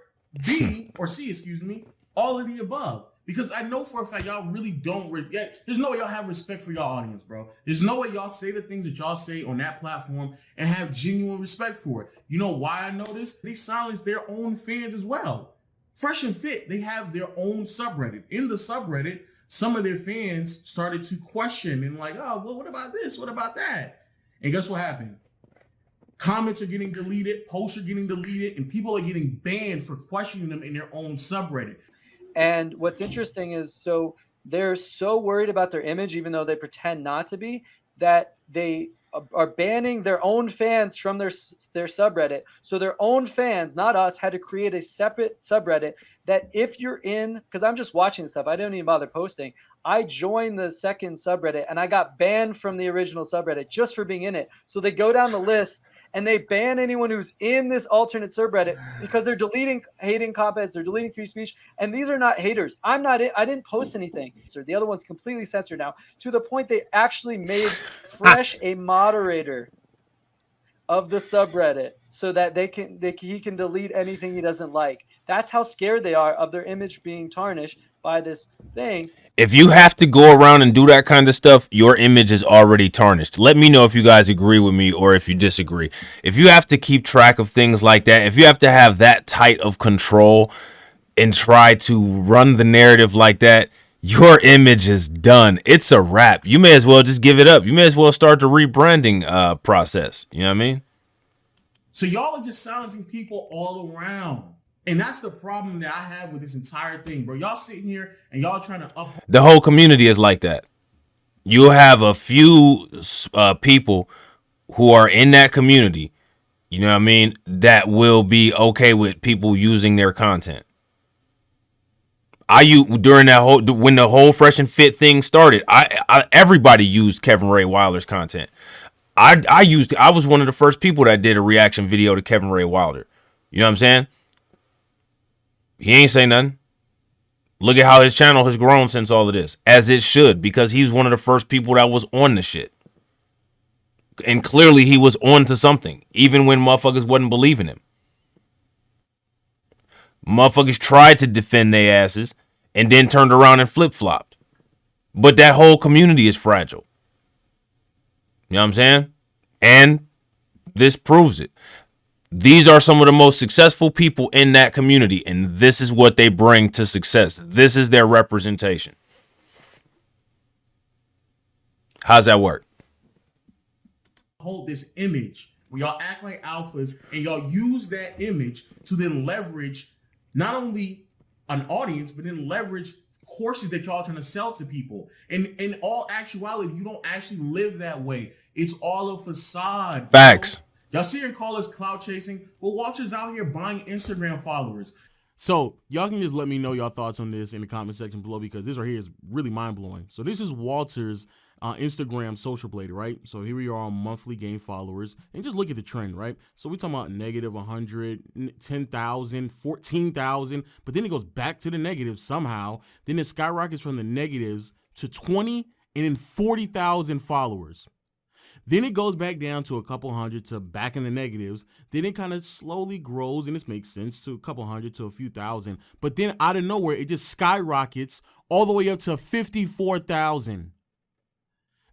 B, or C, excuse me, all of the above. Because I know for a fact y'all really don't. There's no way y'all have respect for your audience, bro. There's no way y'all say the things that y'all say on that platform and have genuine respect for it. You know why I know this? They silence their own fans as well. Fresh and Fit, they have their own subreddit. In the subreddit, some of their fans started to question and like, oh, well, what about this? What about that? And guess what happened? Comments are getting deleted, posts are getting deleted, and people are getting banned for questioning them in their own subreddit. And what's interesting is, so they're so worried about their image, even though they pretend not to be, that they are banning their own fans from their subreddit. So their own fans, not us, had to create a separate subreddit that if you're in, because I'm just watching stuff, I didn't even bother posting. I joined the second subreddit and I got banned from the original subreddit just for being in it. So they go down the list and they ban anyone who's in this alternate subreddit because they're deleting hating comments, they're deleting free speech, and these are not haters. I didn't post anything. So the other one's completely censored now, to the point they actually made Fresh a moderator of the subreddit so that he can delete anything he doesn't like. That's how scared they are of their image being tarnished by this thing. If you have to go around and do that kind of stuff, your image is already tarnished. Let me know if you guys agree with me or if you disagree. If you have to keep track of things like that, if you have to have that tight of control and try to run the narrative like that, your image is done. It's a wrap. You may as well just give it up. You may as well start the rebranding process. You know what I mean? So y'all are just silencing people all around. And that's the problem that I have with this entire thing, bro. Y'all sitting here and y'all trying to uphold. The whole community is like that. You'll have a few people who are in that community, you know what I mean, that will be okay with people using their content. During that when the whole Fresh and Fit thing started, everybody used Kevin Ray Wilder's content. I was one of the first people that did a reaction video to Kevin Ray Wilder. You know what I'm saying? He ain't say nothing. Look at how his channel has grown since all of this, as it should, because he was one of the first people that was on the shit. And clearly he was on to something, even when motherfuckers wasn't believing him. Motherfuckers tried to defend their asses and then turned around and flip-flopped. But that whole community is fragile. You know what I'm saying? And this proves it. These are some of the most successful people in that community, and this is what they bring to success. This is their representation. How's that work? Hold this image where y'all act like alphas and y'all use that image to then leverage not only an audience, but then leverage courses that y'all trying to sell to people. And in all actuality, you don't actually live that way. It's all a facade. Facts. Bro. Y'all see and call us clout chasing? Well, Walter's out here buying Instagram followers. So y'all can just let me know your thoughts on this in the comment section below, because this right here is really mind blowing. So this is Walter's Instagram social blade, right? So here we are on monthly gain followers, and just look at the trend, right? So we're talking about negative 100, 10,000, 14,000, but then it goes back to the negatives somehow. Then it skyrockets from the negatives to 20 and then 40,000 followers. Then it goes back down to a couple hundred to back in the negatives. Then it kind of slowly grows, and this makes sense, to a couple hundred to a few thousand. But then out of nowhere, it just skyrockets all the way up to 54,000.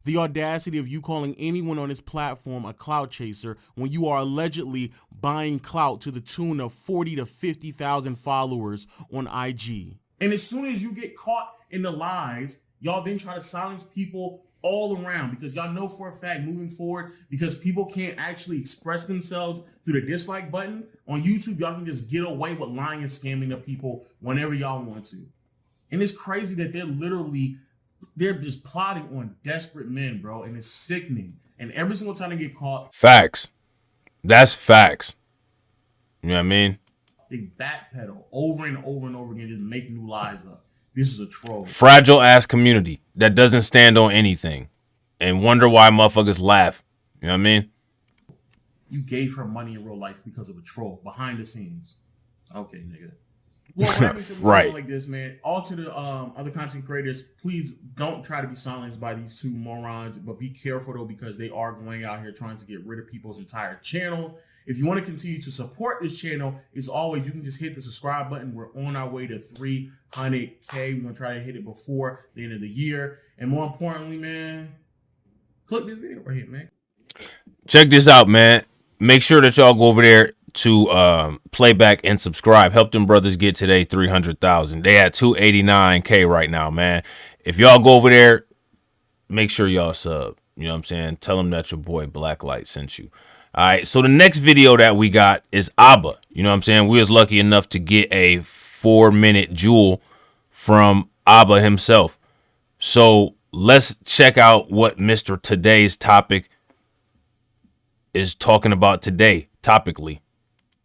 The audacity of you calling anyone on this platform a clout chaser when you are allegedly buying clout to the tune of 40 to 50,000 followers on IG. And as soon as you get caught in the lies, y'all then try to silence people all around, because y'all know for a fact moving forward, because people can't actually express themselves through the dislike button on YouTube, y'all can just get away with lying and scamming the people whenever y'all want to. And it's crazy that they're just plotting on desperate men, bro, and it's sickening. And every single time they get caught, facts. That's facts. You know what I mean? They backpedal over and over and over again, just make new lies up. This is a troll. Fragile ass community that doesn't stand on anything and wonder why motherfuckers laugh. You know what I mean? You gave her money in real life because of a troll behind the scenes. Okay, nigga. Well, what happens if right. Like this, man? All to the other content creators, please don't try to be silenced by these two morons, but be careful though, because they are going out here trying to get rid of people's entire channel. If you want to continue to support this channel, as always, you can just hit the subscribe button. We're on our way to 300K. We're going to try to hit it before the end of the year. And more importantly, man, click this video right here, man. Check this out, man. Make sure that y'all go over there to playback and subscribe. Help them brothers get today 300,000. They at 289K right now, man. If y'all go over there, make sure y'all sub. You know what I'm saying? Tell them that your boy Blacklight sent you. All right, so the next video that we got is Abba. You know what I'm saying? We was lucky enough to get a 4-minute jewel from Abba himself. So let's check out what Mr. Today's Topic is talking about today, topically.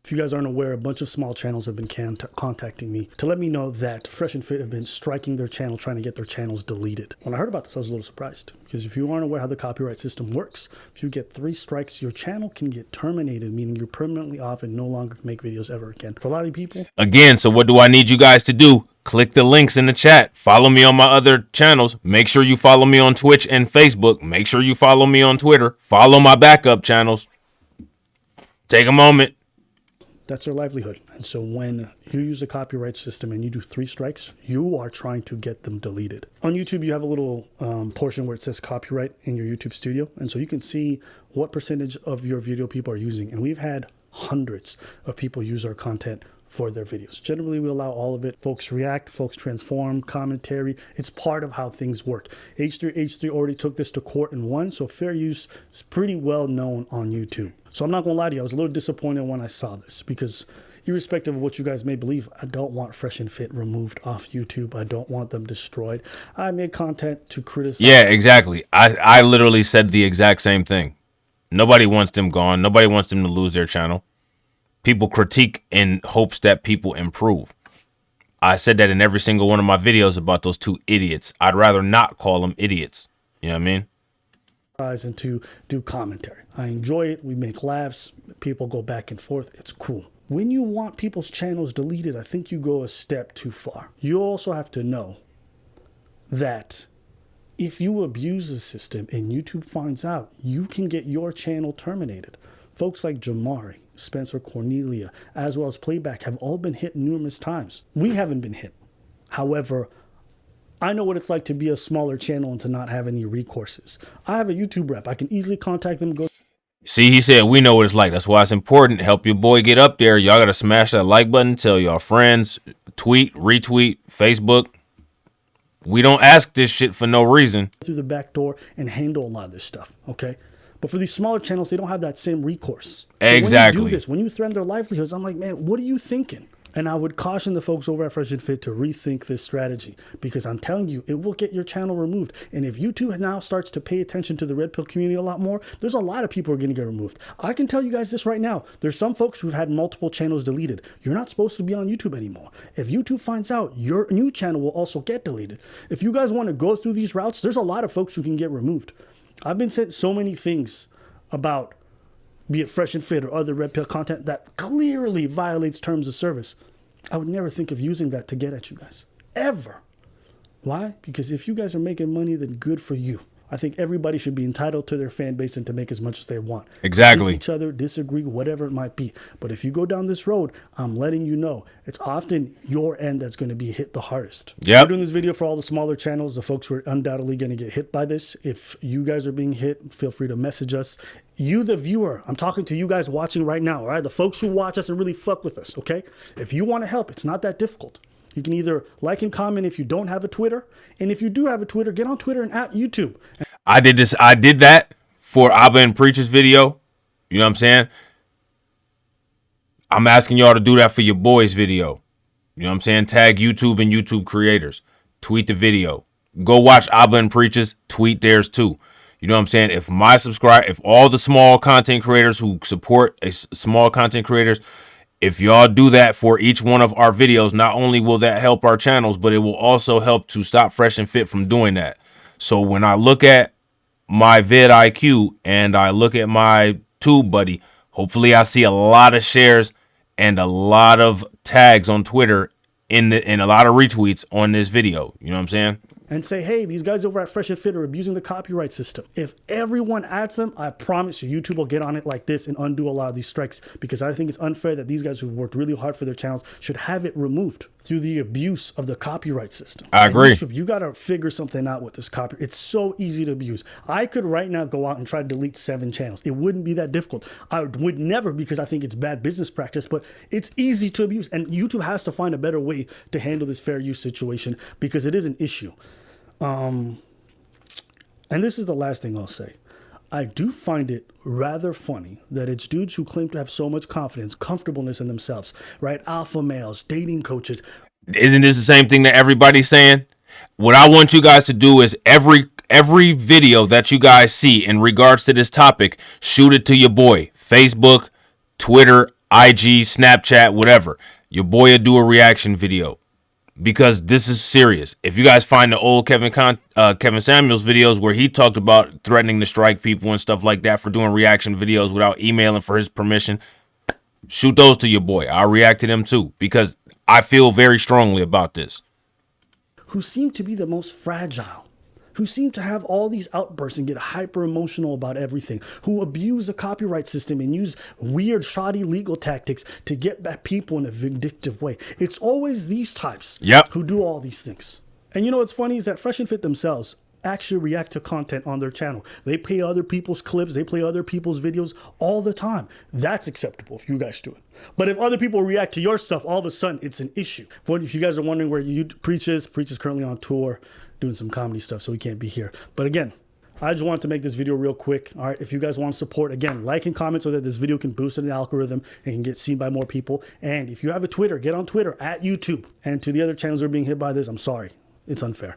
If you guys aren't aware, a bunch of small channels have been contacting me to let me know that Fresh and Fit have been striking their channel, trying to get their channels deleted. When I heard about this, I was a little surprised, because if you aren't aware how the copyright system works, if you get 3 strikes, your channel can get terminated, meaning you're permanently off and no longer can make videos ever again. For a lot of people. Again, so what do I need you guys to do? Click the links in the chat. Follow me on my other channels. Make sure you follow me on Twitch and Facebook. Make sure you follow me on Twitter. Follow my backup channels. Take a moment. That's their livelihood. And so when you use a copyright system and you do 3 strikes, you are trying to get them deleted. On YouTube, you have a little portion where it says copyright in your YouTube studio. And so you can see what percentage of your video people are using. And we've had hundreds of people use our content for their videos. Generally, we allow all of it. Folks react, folks transform, commentary. It's part of how things work. H3 already took this to court and won, so fair use is pretty well known on YouTube. So I'm not gonna lie to you, I was a little disappointed when I saw this, because irrespective of what you guys may believe, I don't want Fresh and Fit removed off YouTube. I don't want them destroyed. I make content to criticize. Yeah, exactly. I literally said the exact same thing. Nobody wants them gone. Nobody wants them to lose their channel. People critique in hopes that people improve. I said that in every single one of my videos about those two idiots. I'd rather not call them idiots. You know what I mean? And to do commentary. I enjoy it. We make laughs. People go back and forth. It's cool. When you want people's channels deleted, I think you go a step too far. You also have to know that if you abuse the system and YouTube finds out, you can get your channel terminated. Folks like Jamari, Spencer Cornelia, as well as Playback have all been hit numerous times. We haven't been hit. However, I know what it's like to be a smaller channel and to not have any recourses. I have a YouTube rep. I can easily contact them. See, he said, we know what it's like. That's why it's important. Help your boy get up there. Y'all got to smash that like button. Tell y'all friends. Tweet, retweet, Facebook. We don't ask this shit for no reason. Through the back door and handle a lot of this stuff, okay? But for these smaller channels, they don't have that same recourse. So exactly. When you do this, when you threaten their livelihoods, I'm like, man, what are you thinking? And I would caution the folks over at Fresh and Fit to rethink this strategy, because I'm telling you, it will get your channel removed. And if YouTube now starts to pay attention to the Red Pill community a lot more, there's a lot of people who are going to get removed. I can tell you guys this right now. There's some folks who've had multiple channels deleted. You're not supposed to be on YouTube anymore. If YouTube finds out, your new channel will also get deleted. If you guys want to go through these routes, there's a lot of folks who can get removed. I've been sent so many things about, be it Fresh and Fit or other Red Pill content, that clearly violates terms of service. I would never think of using that to get at you guys, ever. Why? Because if you guys are making money, then good for you. I think everybody should be entitled to their fan base and to make as much as they want. Exactly. Hate each other, disagree, whatever it might be. But if you go down this road, I'm letting you know, it's often your end that's going to be hit the hardest. Yep. We're doing this video for all the smaller channels, the folks who are undoubtedly going to get hit by this. If you guys are being hit, feel free to message us. You, the viewer, I'm talking to you guys watching right now, all right? The folks who watch us and really fuck with us, okay? If you want to help, it's not that difficult. You can either like and comment if you don't have a Twitter. And if you do have a Twitter, get on Twitter and at YouTube. I did that for Abba and Preacher's video. You know what I'm saying? I'm asking y'all to do that for your boys' video. You know what I'm saying? Tag YouTube and YouTube creators. Tweet the video. Go watch Abba and Preacher's. Tweet theirs too. You know what I'm saying? If all the small content creators who support small content creators, if y'all do that for each one of our videos, not only will that help our channels, but it will also help to stop Fresh and Fit from doing that. So when I look at my vidIQ and I look at my TubeBuddy, hopefully I see a lot of shares and a lot of tags on Twitter and a lot of retweets on this video. You know what I'm saying? And say, hey, these guys over at Fresh and Fit are abusing the copyright system. If everyone adds them, I promise you, YouTube will get on it like this and undo a lot of these strikes, because I think it's unfair that these guys who've worked really hard for their channels should have it removed through the abuse of the copyright system. I agree. YouTube, you got to figure something out with this copyright. It's so easy to abuse. I could right now go out and try to delete 7 channels. It wouldn't be that difficult. I would never, because I think it's bad business practice, but it's easy to abuse. And YouTube has to find a better way to handle this fair use situation, because it is an issue. And this is the last thing I'll say. I do find it rather funny that it's dudes who claim to have so much confidence, comfortableness in themselves, right? Alpha males, dating coaches. Isn't this the same thing that everybody's saying? What I want you guys to do is every video that you guys see in regards to this topic, shoot it to your boy. Facebook, Twitter, IG, Snapchat, whatever. Your boy will do a reaction video. Because this is serious. If you guys find the old Kevin Samuels videos where he talked about threatening to strike people and stuff like that for doing reaction videos without emailing for his permission, shoot those to your boy. I'll react to them too, because I feel very strongly about this. Who seem to be the most fragile, who seem to have all these outbursts and get hyper emotional about everything, who abuse the copyright system and use weird, shoddy legal tactics to get back people in a vindictive way. It's always these types who do all these things. And you know what's funny is that Fresh and Fit themselves actually react to content on their channel. They play other people's clips, they play other people's videos all the time. That's acceptable if you guys do it. But if other people react to your stuff, all of a sudden it's an issue. If you guys are wondering where Preach is currently on tour doing some comedy stuff, so he can't be here. But again, I just wanted to make this video real quick. All right, if you guys want support, again, like and comment so that this video can boost in the algorithm and can get seen by more people. And if you have a Twitter, get on Twitter at YouTube. And to the other channels that are being hit by this, I'm sorry. It's unfair.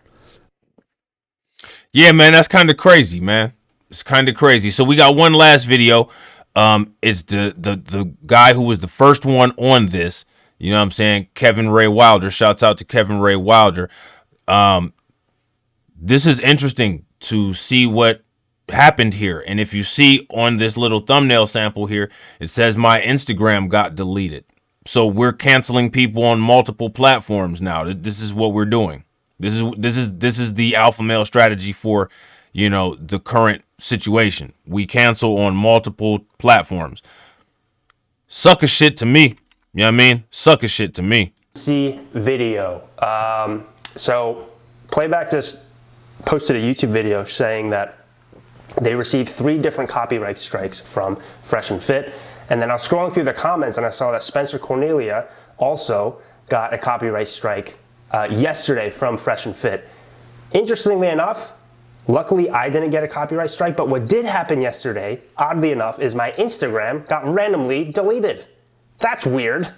Yeah, man, that's kind of crazy, man. It's kind of crazy. So we got one last video. It's the guy who was the first one on this. You know what I'm saying? Kevin Ray Wilder. Shouts out to Kevin Ray Wilder. This is interesting to see what happened here. And if you see on this little thumbnail sample here, it says my Instagram got deleted. So we're canceling people on multiple platforms now. This is what we're doing. This is the alpha male strategy for, you know, the current situation. We cancel on multiple platforms. Sucker shit to me. You know what I mean? Sucker shit to me. See video. So Playback just posted a YouTube video saying that they received 3 different copyright strikes from Fresh and Fit. And then I was scrolling through the comments and I saw that Spencer Cornelia also got a copyright strike yesterday from Fresh and Fit. Interestingly enough, luckily I didn't get a copyright strike, but what did happen yesterday, oddly enough, is my Instagram got randomly deleted. That's weird.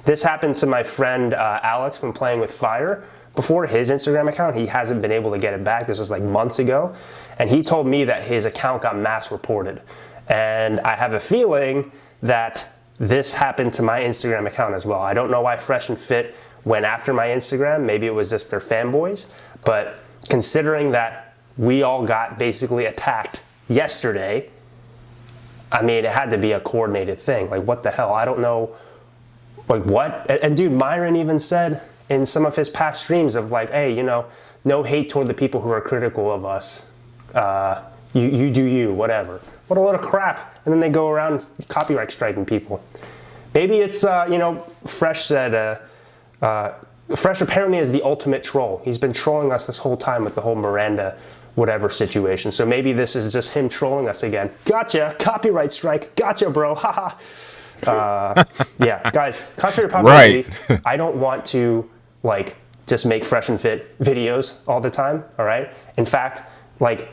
This happened to my friend Alex from Playing with Fire. Before his Instagram account, he hasn't been able to get it back. This was like months ago. And he told me that his account got mass reported. And I have a feeling that this happened to my Instagram account as well. I don't know why Fresh and Fit went after my Instagram. Maybe it was just their fanboys. But considering that we all got basically attacked yesterday, I mean, it had to be a coordinated thing. Like, what the hell? I don't know. Like, what? And dude, Myron even said in some of his past streams of like, hey, you know, no hate toward the people who are critical of us. You do you, whatever. What a load of crap. And then they go around copyright striking people. Maybe it's, you know, Fresh said, Fresh apparently is the ultimate troll. He's been trolling us this whole time with the whole Miranda whatever situation. So maybe this is just him trolling us again. Gotcha, copyright strike. Gotcha, bro. Haha. Yeah, guys, contrary to popular belief, I don't want to like just make Fresh and Fit videos all the time. All right. In fact, like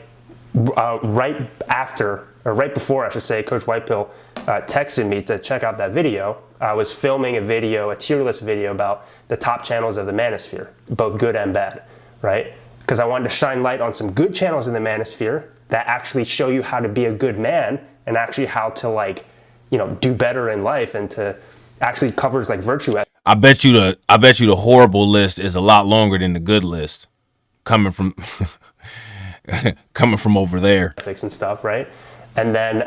right after, or right before, I should say, Coach Whitepill texted me to check out that video. I was filming a video, a tier list video about the top channels of the manosphere, both good and bad, right? Because I wanted to shine light on some good channels in the manosphere that actually show you how to be a good man and actually how to, like, you know, do better in life, and to actually covers like virtue. I bet you the horrible list is a lot longer than the good list coming from coming from over there. Ethics and stuff, right? And then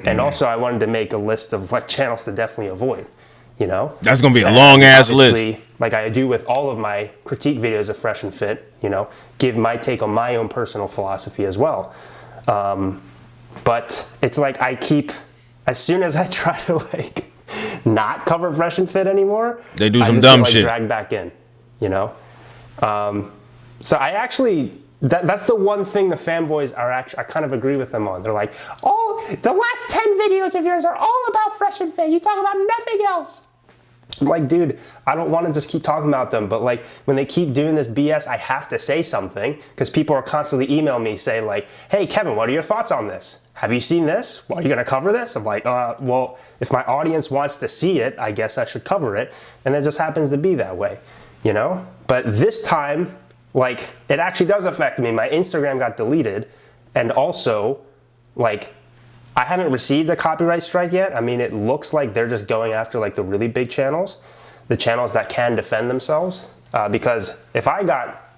and also I wanted to make a list of what channels to definitely avoid, you know? That's going to be a long ass list. Like I do with all of my critique videos of Fresh and Fit, you know, give my take on my own personal philosophy as well. But it's like I keep, as soon as I try to like not cover Fresh and Fit anymore, they do some dumb shit. Drag back in, you know? So I actually, that's the one thing the fanboys are actually, I kind of agree with them on. They're like, oh, the last 10 videos of yours are all about Fresh and Fit. You talk about nothing else. I'm like, dude, I don't want to just keep talking about them, but like when they keep doing this BS, I have to say something, because people are constantly emailing me saying like, hey, Kevin, what are your thoughts on this? Have you seen this? Well, are you going to cover this? I'm like, well, if my audience wants to see it, I guess I should cover it. And it just happens to be that way, you know? But this time, like, it actually does affect me. My Instagram got deleted, and also, like, I haven't received a copyright strike yet. I mean, it looks like they're just going after like the really big channels, the channels that can defend themselves. Because if I got,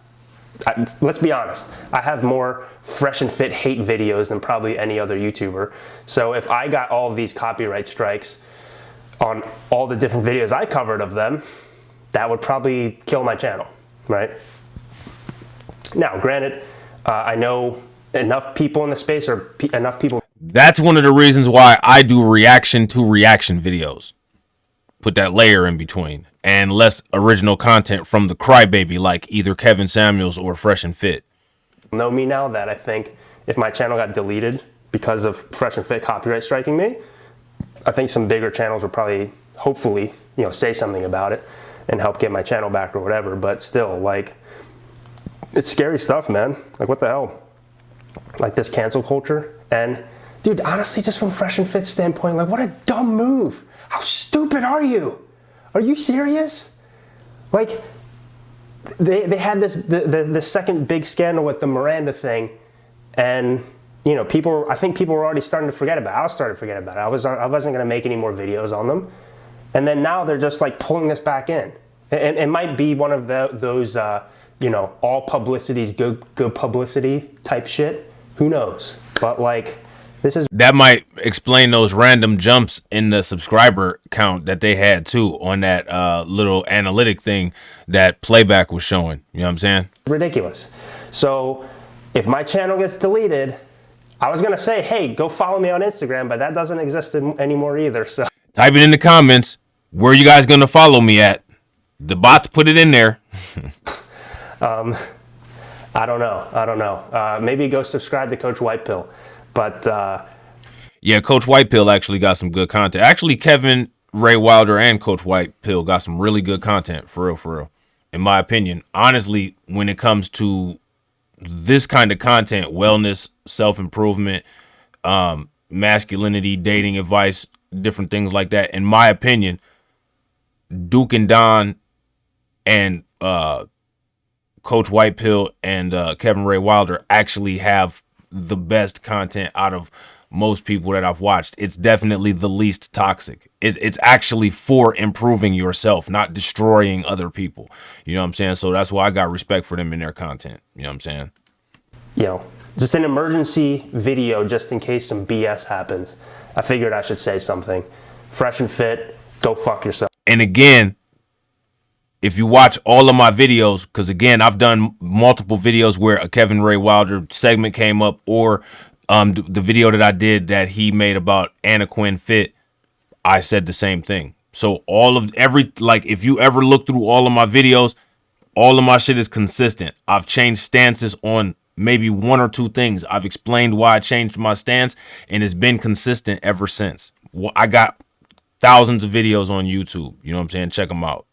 let's be honest, I have more Fresh and Fit hate videos than probably any other YouTuber. So if I got all of these copyright strikes on all the different videos I covered of them, that would probably kill my channel, right? Now, granted, I know enough people in the space, or enough people. That's one of the reasons why I do reaction to reaction videos. Put that layer in between, and less original content from the crybaby like either Kevin Samuels or Fresh and Fit. Know me now that I think if my channel got deleted because of Fresh and Fit copyright striking me, I think some bigger channels would probably, hopefully, you know, say something about it and help get my channel back or whatever. But still, like, it's scary stuff, man. Like, what the hell? Like, this cancel culture. And, dude, honestly, just from Fresh and Fit's standpoint, like, what a dumb move. How stupid are you? Are you serious? Like, they had the second big scandal with the Miranda thing, and you know, I think people were already starting to forget about it. I was starting to forget about it. I wasn't going to make any more videos on them, and then now they're just like pulling this back in. And it might be one of those you know, all publicity's good publicity type shit. Who knows? But like, that might explain those random jumps in the subscriber count that they had too on that little analytic thing that Playback was showing. You know what I'm saying? Ridiculous. So if my channel gets deleted, I was gonna say, hey, go follow me on Instagram, but that doesn't exist anymore either. So type it in the comments. Where are you guys gonna follow me at? The bots put it in there. I don't know. Maybe go subscribe to Coach Whitepill. But yeah, Coach Whitepill actually got some good content. Actually, Kevin Ray Wilder and Coach Whitepill got some really good content, for real, in my opinion. Honestly, when it comes to this kind of content, wellness, self-improvement, masculinity, dating advice, different things like that, in my opinion, Duke and Don and Coach Whitepill and Kevin Ray Wilder actually have the best content out of most people that I've watched. It's definitely the least toxic. It's actually for improving yourself, not destroying other people. You know what I'm saying? So that's why I got respect for them in their content. You know what I'm saying? You know, just an emergency video just in case some BS happens. I figured I should say something. Fresh and Fit, go fuck yourself. And again, if you watch all of my videos, because again, I've done multiple videos where a Kevin Ray Wilder segment came up, or the video that I did that he made about Anna Quinn Fit, I said the same thing. So if you ever look through all of my videos, all of my shit is consistent. I've changed stances on maybe one or two things. I've explained why I changed my stance, and it's been consistent ever since. I got thousands of videos on YouTube. You know what I'm saying? Check them out.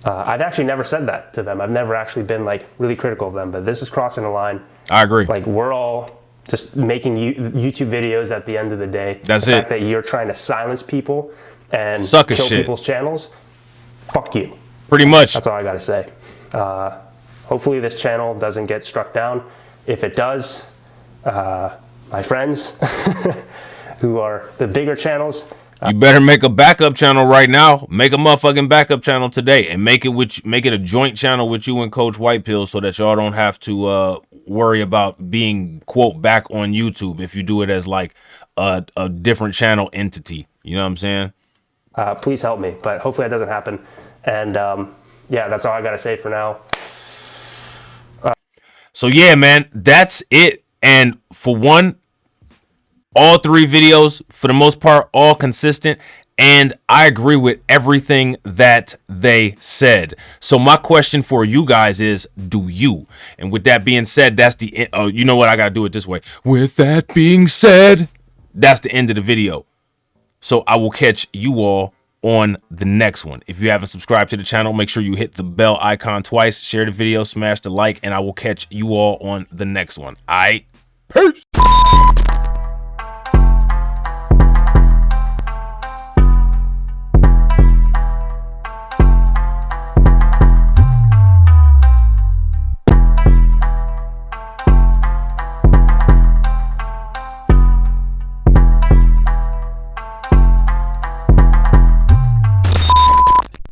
I've actually never said that to them. I've never actually been like really critical of them, but this is crossing the line. I agree. Like, we're all just making YouTube videos at the end of the day. That's the it. fact that you're trying to silence people and Sucker kill shit. people's channels, fuck you. Pretty much. That's all I gotta say. Hopefully this channel doesn't get struck down. If it does, my friends who are the bigger channels, you better make a backup channel right now. Make a motherfucking backup channel today, and make it a joint channel with you and Coach Whitepill, so that y'all don't have to worry about being, quote, back on YouTube if you do it as like a different channel entity. You know what I'm saying? Please help me, but hopefully that doesn't happen. And yeah, that's all I gotta say for now. So yeah, man, that's it. And for one, all three videos, for the most part, all consistent. And I agree with everything that they said. So my question for you guys is, do you? And with that being said, that's the, oh, you know what? I got to do it this way. With that being said, that's the end of the video. So I will catch you all on the next one. If you haven't subscribed to the channel, make sure you hit the bell icon twice, share the video, smash the like, and I will catch you all on the next one. All right? Peace.